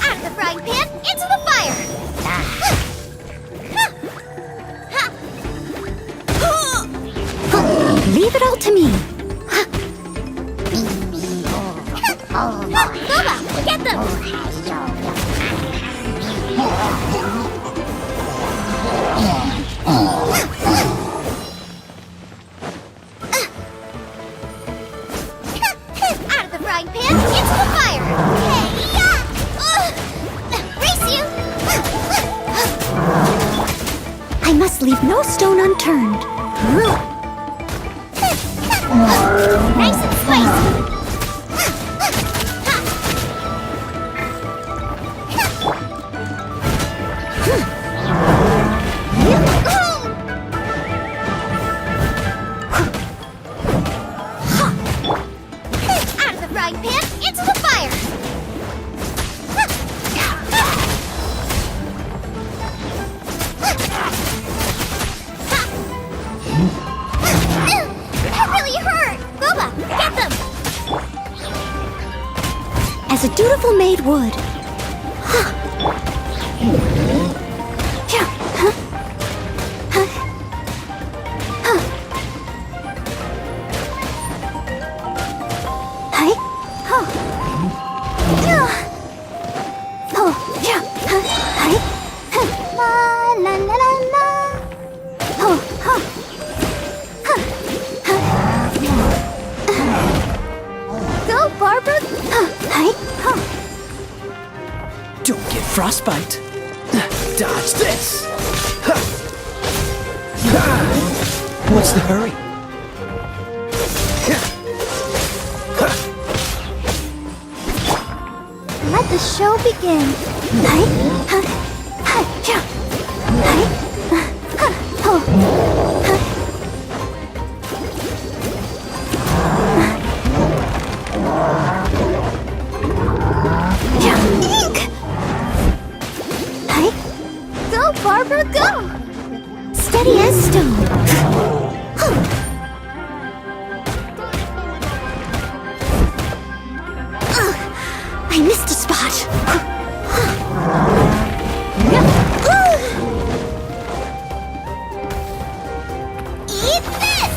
Out of the frying pan, into the fire! Leave it all to me. Boba, get them! frying pan into the fire! Hey-ya! Race you! I must leave no stone unturned. Nice and spicy! Out of the frying pan, into the fire! That really hurt! Boba, get them! As a dutiful maid would. Go, Barbara! Don't get frostbite. Dodge this. What's the hurry? Let the show begin. Go, Barbara, go! Steady as stone. I missed a spot. Eat this!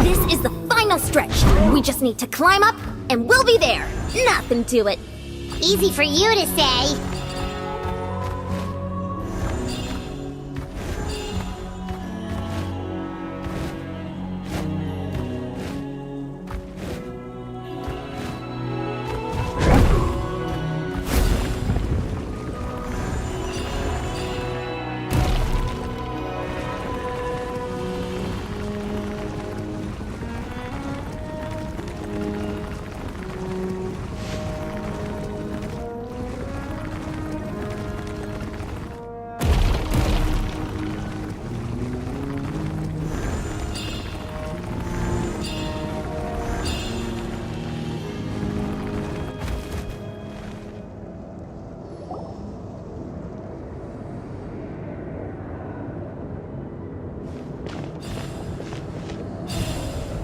This is the final stretch. We just need to climb up, and we'll be there. Nothing to it. Easy for you to say.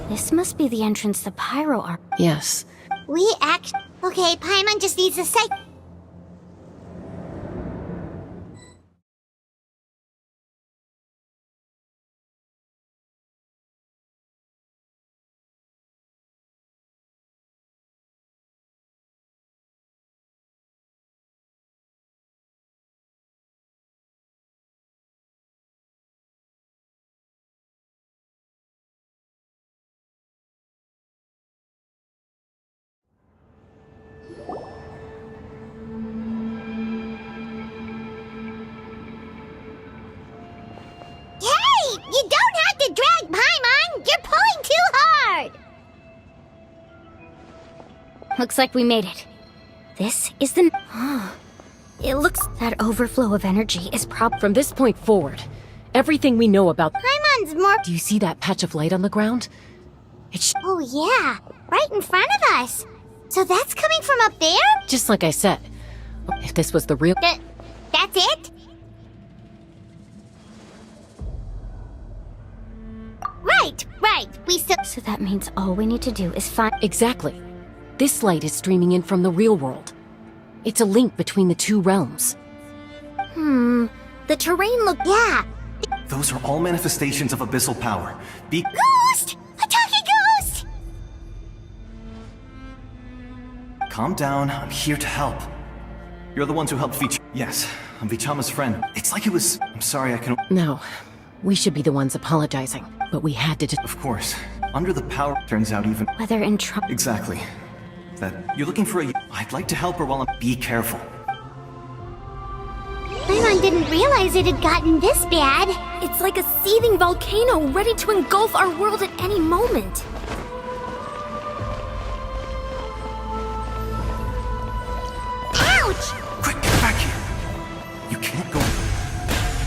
This must be the entrance to Pyro Arc. Yes. Okay, Paimon just needs a sec. You don't have to drag Paimon! You're pulling too hard! Looks like we made it. This is the... It looks... That overflow of energy is From this point forward, everything we know about... Paimon's more... Do you see that patch of light on the ground? Oh yeah, right in front of us. So that's coming from up there? Just like I said, if this was the real... That's it? Right. We still... So that means all we need to do is find... Exactly. This light is streaming in from the real world. It's a link between the two realms. The terrain look... Yeah. Those are all manifestations of abyssal power. Ghost! A talking ghost! Calm down, I'm here to help. You're the ones who helped Vich... Yes, I'm Vichama's friend. It's like it was... I'm sorry, I can... No, we should be the ones apologizing, but we had to... Of course. Under the power, turns out even... Whether in trouble... Exactly. That you're looking for a... I'd like to help her while I'm... Be careful. Paimon didn't realize it had gotten this bad. It's like a seething volcano ready to engulf our world at any moment. Ouch! Quick, get back here! You can't go...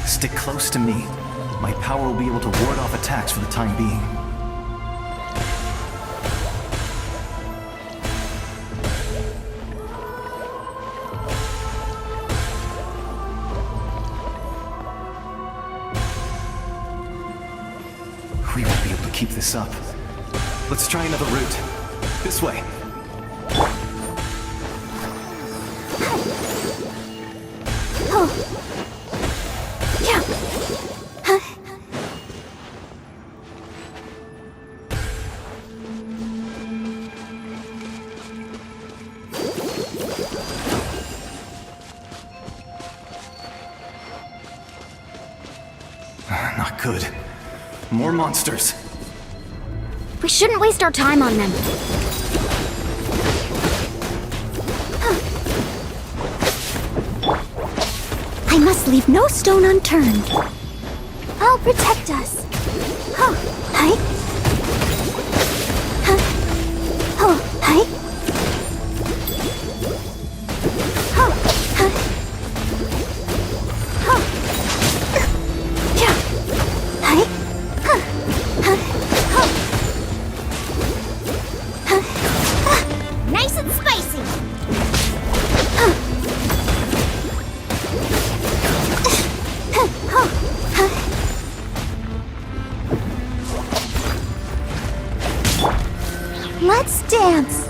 Stick close to me. My power will be able to ward off attacks for the time being. We won't be able to keep this up. Let's try another route. This way. Not good. More monsters. We shouldn't waste our time on them. I must leave no stone unturned. I'll protect us. Hi. Hi. Nice and spicy. Let's dance.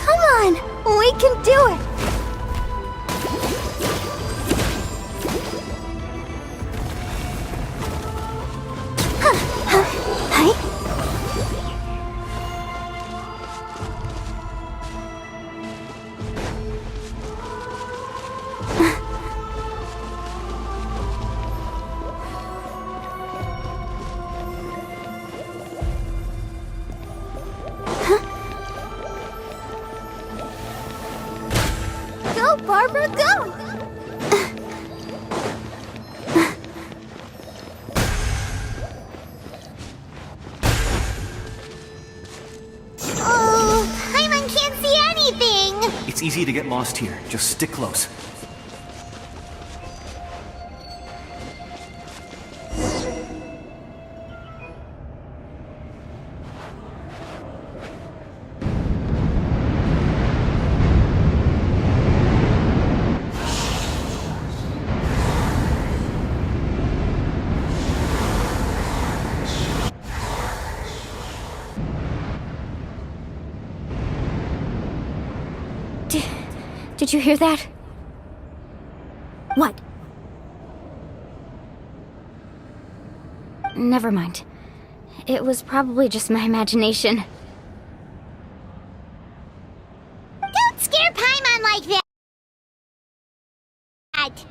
Come on, we can do it. Go, Barbara, go! Oh, Paimon can't see anything! It's easy to get lost here. Just stick close. Did you hear that? What? Never mind. It was probably just my imagination. Don't scare Paimon like that!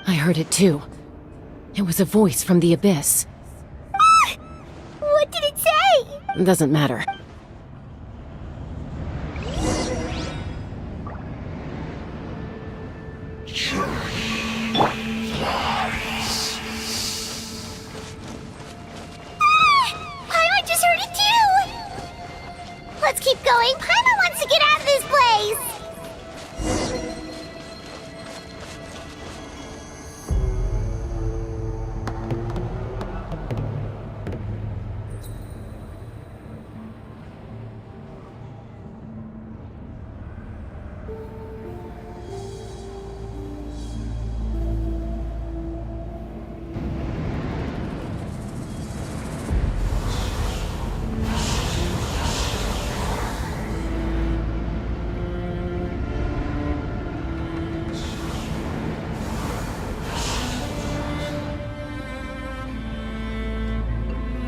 I heard it too. It was a voice from the abyss. What did it say? Doesn't matter. Paimon just heard it too! Let's keep going. Paimon wants to get out of this place!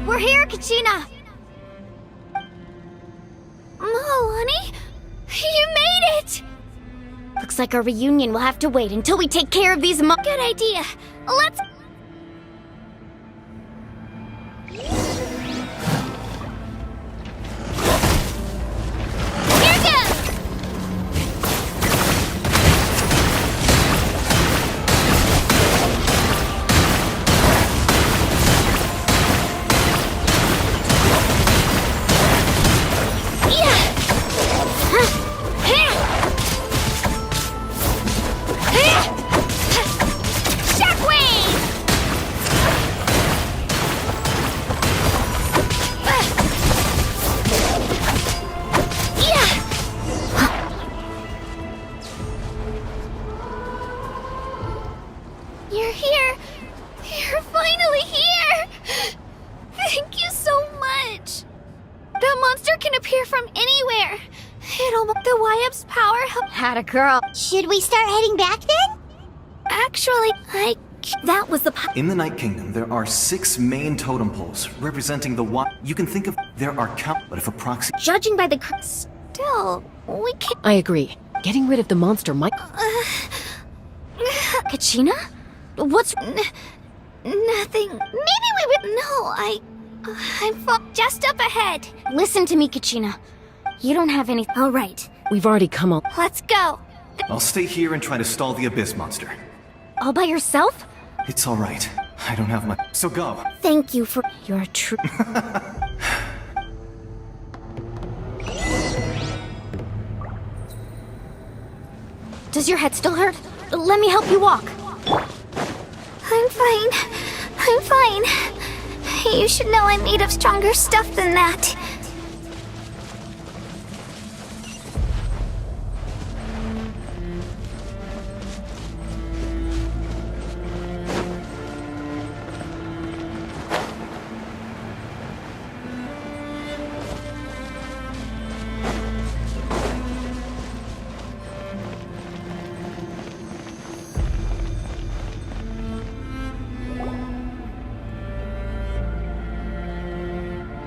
We're here, Kachina! Alani? You made it! Looks like our reunion will have to wait until we take care of these Good idea. Let's... Here goes! You're here! You're finally here! Thank you so much! That monster can appear from anywhere! The Wyap's power helped. Had a girl. Should we start heading back then? Actually, that was the In the Night Kingdom, there are 6 main totem poles representing the You can think of there are but if a proxy. Judging by the still, we can't. I agree. Getting rid of the monster might. Kachina? What's... Nothing. Maybe we would. No, I'm just up ahead. Listen to me, Kachina. You don't have any... All right. We've already come up. Let's go. I'll stay here and try to stall the Abyss monster. All by yourself? It's all right. I don't have much. So go. Thank you for... You're true... Does your head still hurt? Let me help you walk. I'm fine. I'm fine. You should know I'm made of stronger stuff than that.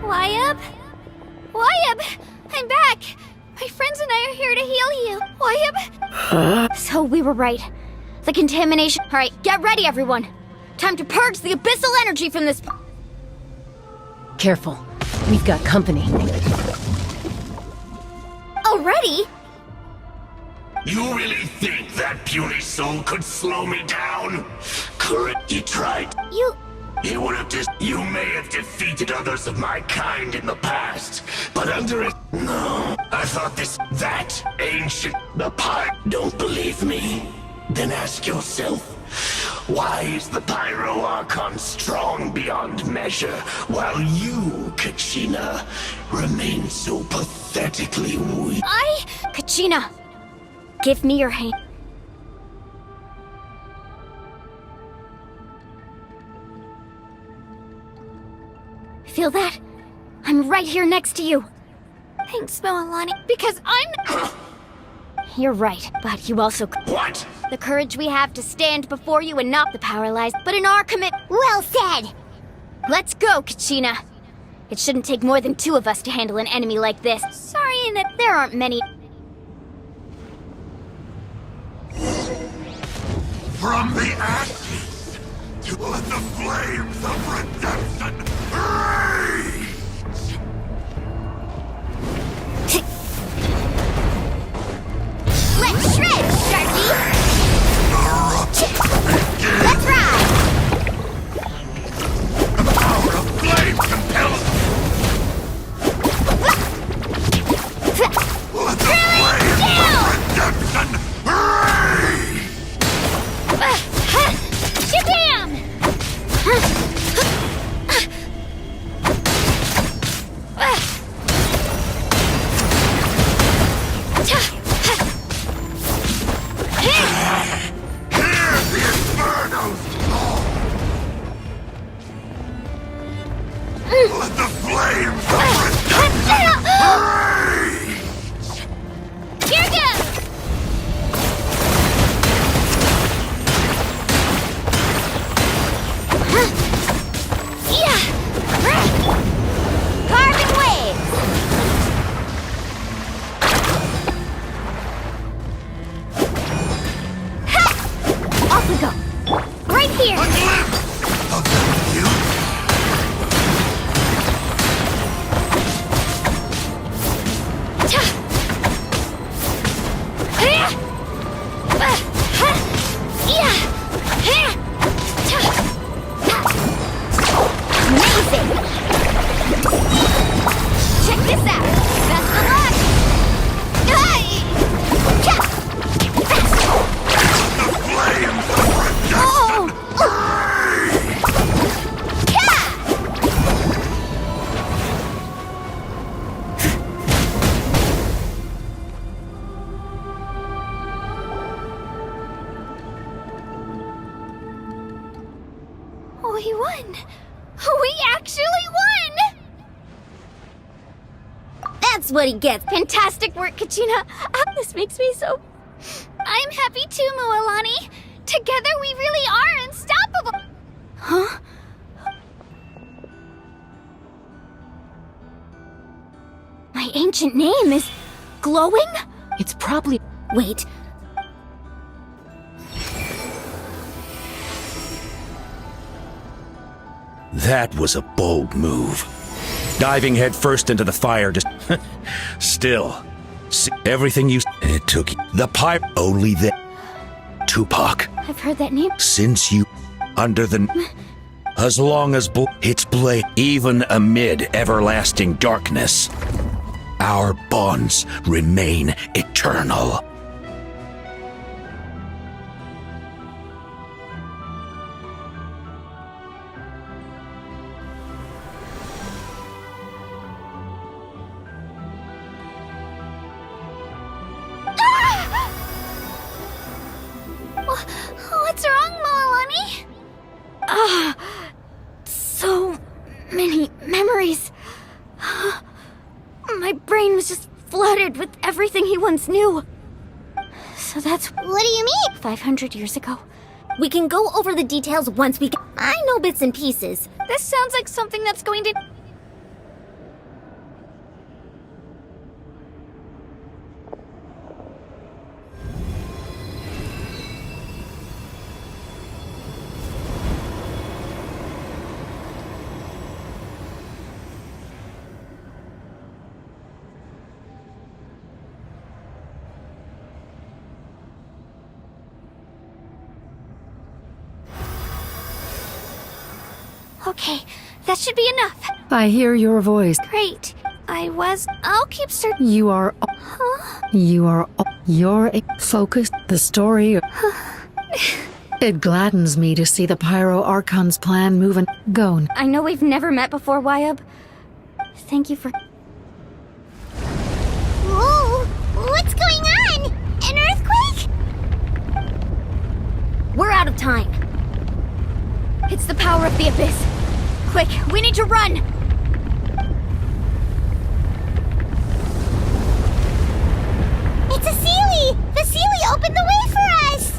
Wyap? Wyap! I'm back! My friends and I are here to heal you. Wyap? So we were right. The contamination... Alright, get ready, everyone. Time to purge the abyssal energy from this... Careful. We've got company. Already? You really think that puny soul could slow me down? Correct, you tried. He would have You may have defeated others of my kind in the past, but under it... No, I thought that ancient... The pyre... Don't believe me? Then ask yourself, why is the Pyro Archon strong beyond measure, while you, Kachina, remain so pathetically weak? Kachina! Give me your hand. Feel that? I'm right here next to you. Thanks, Moalani, because I'm... You're right, but you also... What? The courage we have to stand before you and not the power lies, but in our Well said! Let's go, Kachina. It shouldn't take more than 2 of us to handle an enemy like this. Sorry, there aren't many... From the ashes to the flames of redemption rage! Let's shred, Sharky! here! Amazing! Check this out! Best of luck! We won! We actually won! That's what he gets. Fantastic work, Kachina. This makes me so... I'm happy too, Mualani. Together we really are unstoppable. Huh? My ancient name is glowing? It's probably... Wait. That was a bold move. Diving headfirst into the fire just... Still. See, everything you... It took the pipe... Only the... Tupac. I've heard that name. Since you... Under the... As long as its blade... Even amid everlasting darkness... Our bonds remain eternal. What's wrong, Mualani? So many memories. My brain was just flooded with everything he once knew. So that's... What do you mean? 500 years ago. We can go over the details once we... I know bits and pieces. This sounds like something that's going to... Okay, that should be enough. I hear your voice. Great. I'll keep searching. You are... Huh? You're focused. The story... It gladdens me to see the Pyro Archon's plan moving. Gone. I know we've never met before, Wyub. Thank you for... Whoa! What's going on? An earthquake? We're out of time. It's the power of the Abyss. Quick, we need to run! It's a Sealy! The Sealy opened the way for us!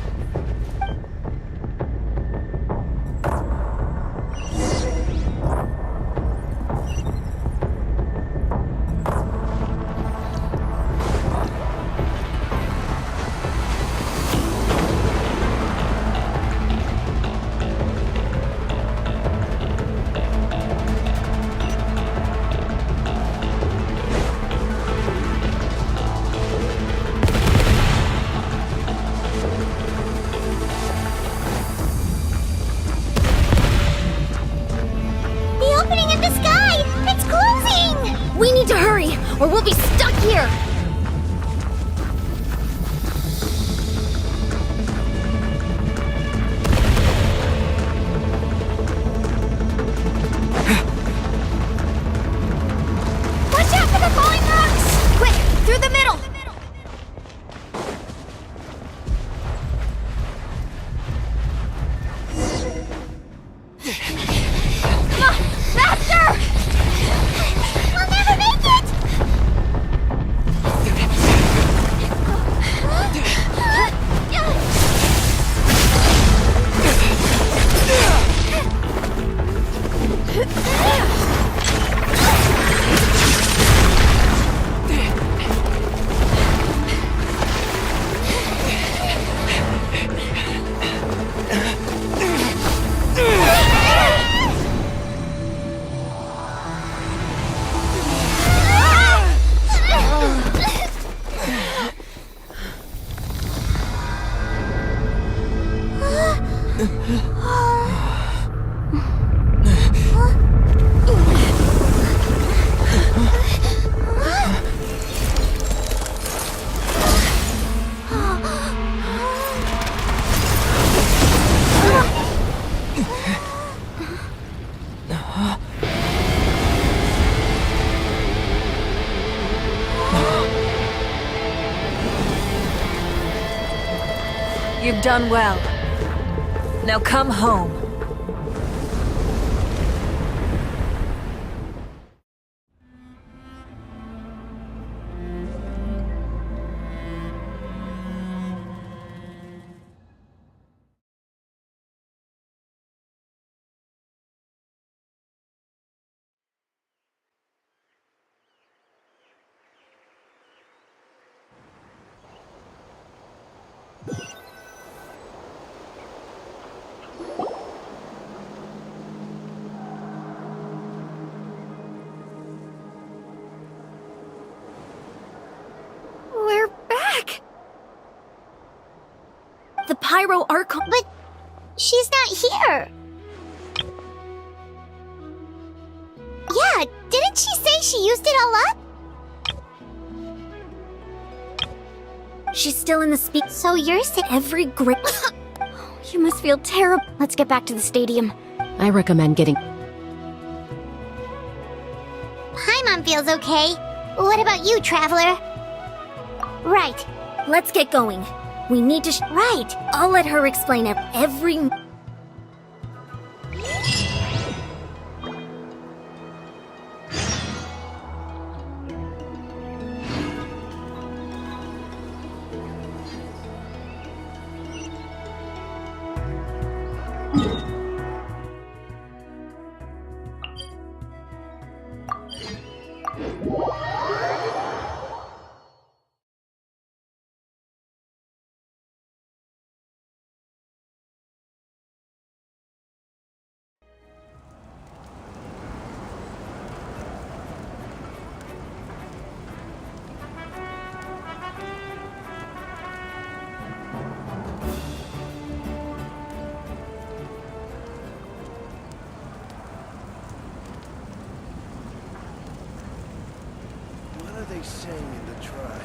You've done well. Now come home. We're back! The Pyro Archon— But she's not here. Yeah, didn't she say she used it all up? She's still in the speak. So you're saying Every great— You must feel terrible. Let's get back to the stadium. I recommend getting... Paimon feels okay. What about you, Traveler? Right. Let's get going. We need to— Right. I'll let her explain every— What are they saying in the tribe?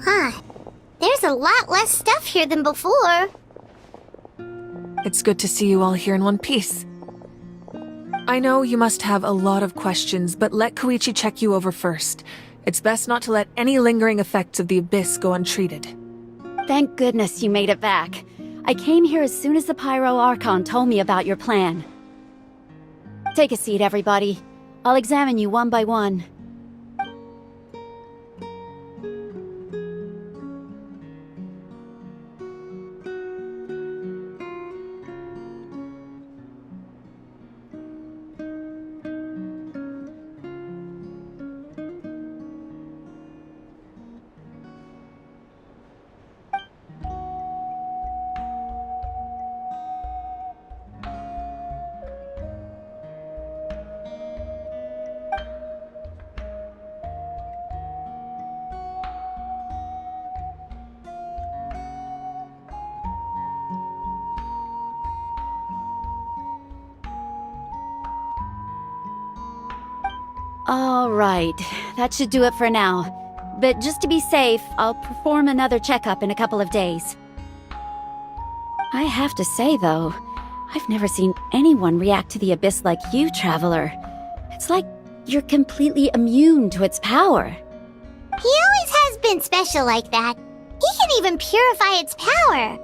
Huh. There's a lot less stuff here than before. It's good to see you all here in one piece. I know you must have a lot of questions, but let Koichi check you over first. It's best not to let any lingering effects of the Abyss go untreated. Thank goodness you made it back. I came here as soon as the Pyro Archon told me about your plan. Take a seat, everybody. I'll examine you one by one. All right, that should do it for now. But just to be safe, I'll perform another checkup in a couple of days. I have to say, though, I've never seen anyone react to the Abyss like you, Traveler. It's like you're completely immune to its power. He always has been special like that. He can even purify its power.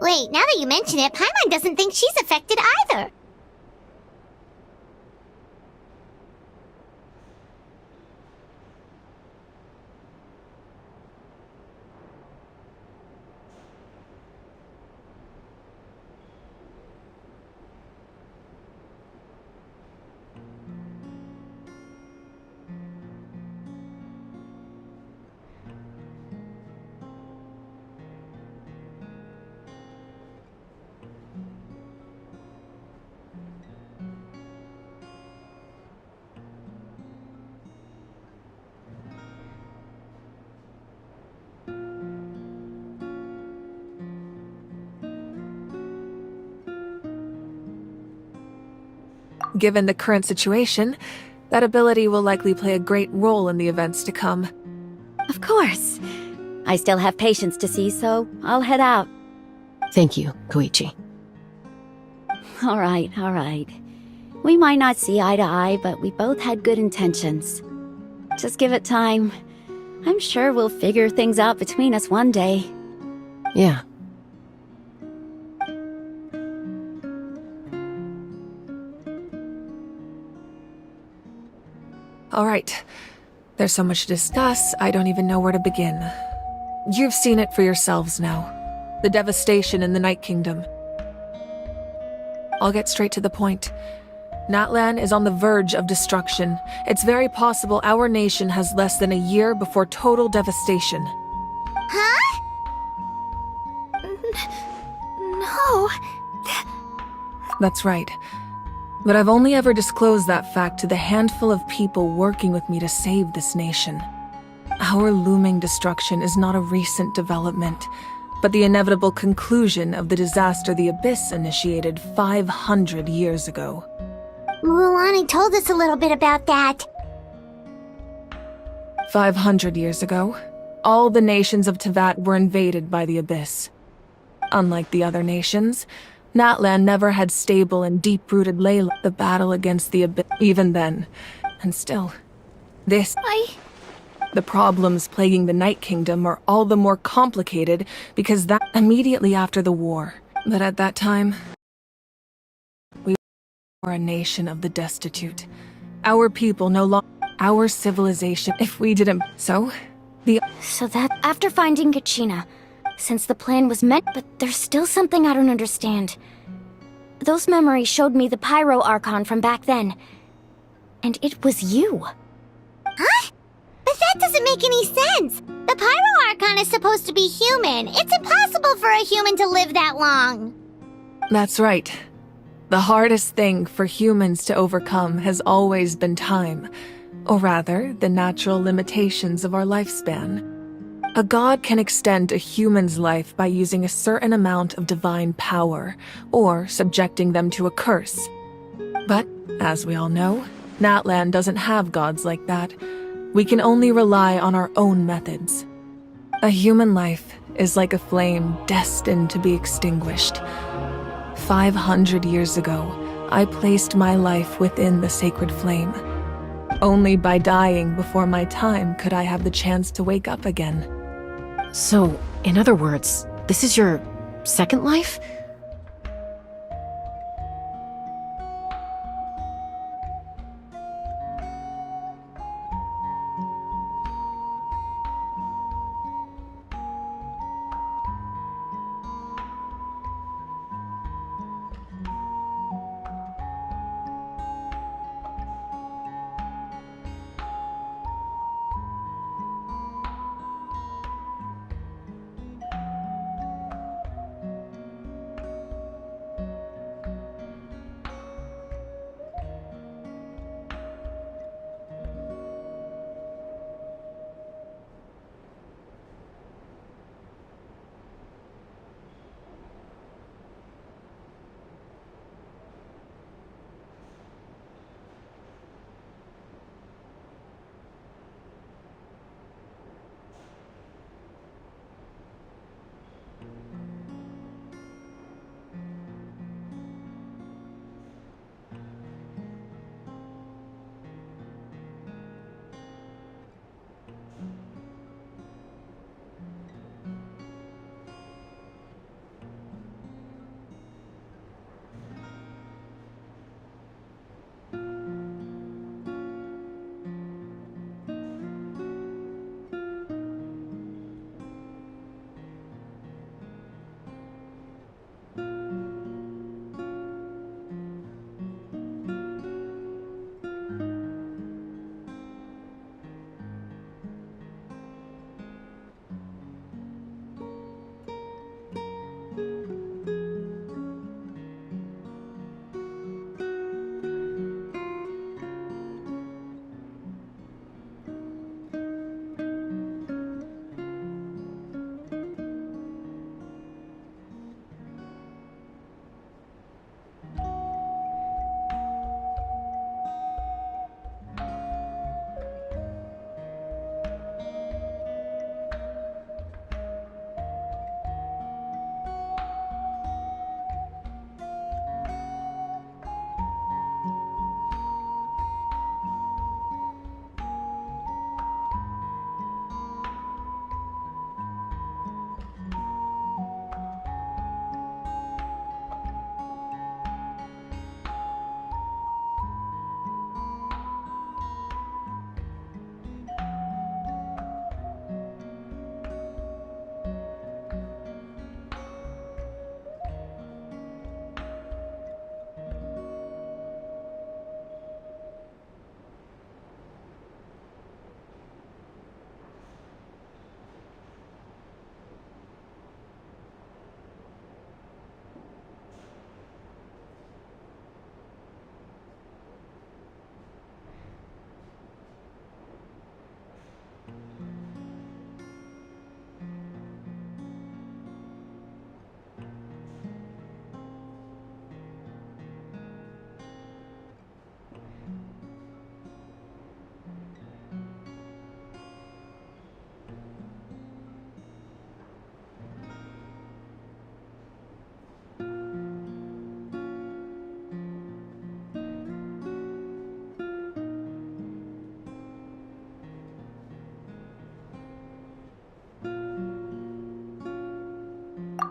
Wait, now that you mention it, Paimon doesn't think she's affected either. Given the current situation, that ability will likely play a great role in the events to come. Of course. I still have patients to see, so I'll head out. Thank you, Koichi. All right, all right. We might not see eye to eye, but we both had good intentions. Just give it time. I'm sure we'll figure things out between us one day. Yeah. All right. There's so much to discuss, I don't even know where to begin. You've seen it for yourselves now. The devastation in the Night Kingdom. I'll get straight to the point. Natlan is on the verge of destruction. It's very possible our nation has less than a year before total devastation. Huh? No. That's right. But I've only ever disclosed that fact to the handful of people working with me to save this nation. Our looming destruction is not a recent development, but the inevitable conclusion of the disaster the Abyss initiated 500 years ago. Mulan told us a little bit about that. 500 years ago, all the nations of Tevat were invaded by the Abyss. Unlike the other nations, Natlan never had stable and deep-rooted ley. The battle against the Abyss, even then, and still, the problems plaguing the Night Kingdom are all the more complicated because that immediately after the war. But at that time, we were a nation of the destitute. Our people no longer, our civilization, if we didn't, so that after finding Kachina, since the plan was meant, but there's still something I don't understand. Those memories showed me the Pyro Archon from back then. And it was you. Huh? But that doesn't make any sense. The Pyro Archon is supposed to be human. It's impossible for a human to live that long. That's right. The hardest thing for humans to overcome has always been time, or rather, the natural limitations of our lifespan. A god can extend a human's life by using a certain amount of divine power, or subjecting them to a curse. But, as we all know, Natlan doesn't have gods like that. We can only rely on our own methods. A human life is like a flame destined to be extinguished. 500 years ago, I placed my life within the sacred flame. Only by dying before my time could I have the chance to wake up again. So, in other words, this is your second life?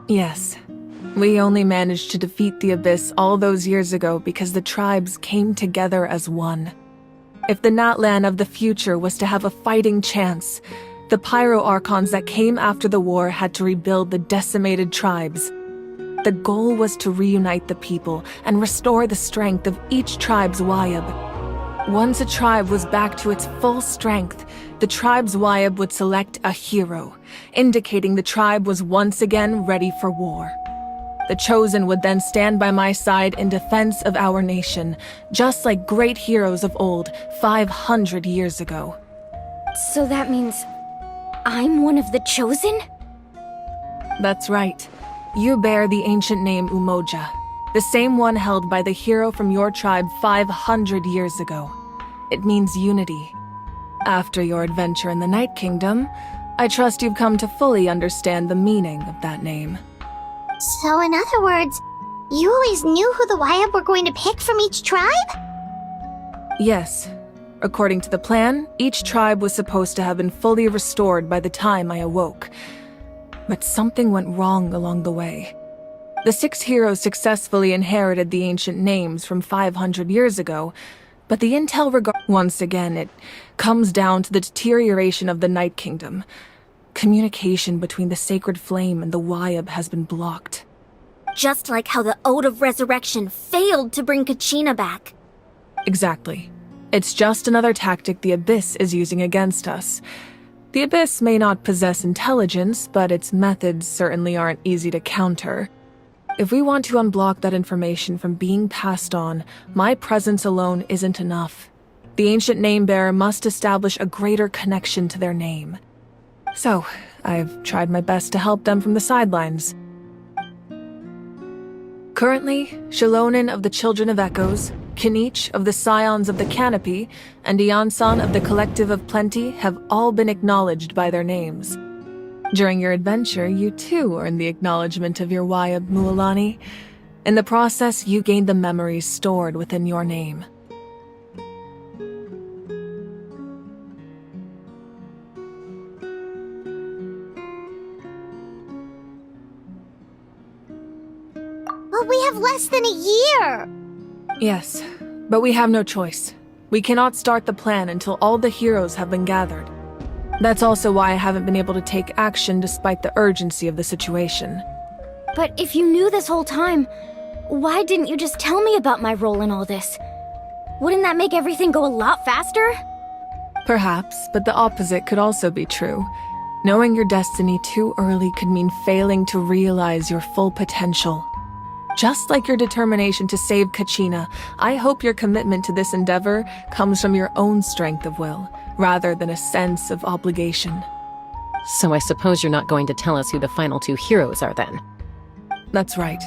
Yes. We only managed to defeat the Abyss all those years ago because the tribes came together as one. If the Natlan of the future was to have a fighting chance, the Pyro Archons that came after the war had to rebuild the decimated tribes. The goal was to reunite the people and restore the strength of each tribe's Wayab. Once a tribe was back to its full strength, the tribe's Wayab would select a hero, indicating the tribe was once again ready for war. The Chosen would then stand by my side in defense of our nation, just like great heroes of old 500 years ago. So that means I'm one of the Chosen? That's right. You bear the ancient name Umoja, the same one held by the hero from your tribe 500 years ago. It means unity. After your adventure in the Night Kingdom, I trust you've come to fully understand the meaning of that name. So in other words, you always knew who the Wayab were going to pick from each tribe? Yes. According to the plan, each tribe was supposed to have been fully restored by the time I awoke. But something went wrong along the way. The 6 heroes successfully inherited the ancient names from 500 years ago, but the intel once again, it comes down to the deterioration of the Night Kingdom. Communication between the Sacred Flame and the Wayab has been blocked. Just like how the Ode of Resurrection failed to bring Kachina back. Exactly. It's just another tactic the Abyss is using against us. The Abyss may not possess intelligence, but its methods certainly aren't easy to counter. If we want to unblock that information from being passed on, my presence alone isn't enough. The ancient name-bearer must establish a greater connection to their name. So, I've tried my best to help them from the sidelines. Currently, Shalonin of the Children of Echoes, Kinich of the Scions of the Canopy, and Iansan of the Collective of Plenty have all been acknowledged by their names. During your adventure, you too earned the acknowledgement of your Wayab, Mualani. In the process, you gained the memories stored within your name. But we have less than a year! Yes, but we have no choice. We cannot start the plan until all the heroes have been gathered. That's also why I haven't been able to take action despite the urgency of the situation. But if you knew this whole time, why didn't you just tell me about my role in all this? Wouldn't that make everything go a lot faster? Perhaps, but the opposite could also be true. Knowing your destiny too early could mean failing to realize your full potential. Just like your determination to save Kachina, I hope your commitment to this endeavor comes from your own strength of will, rather than a sense of obligation. So I suppose you're not going to tell us who the final 2 heroes are then? That's right.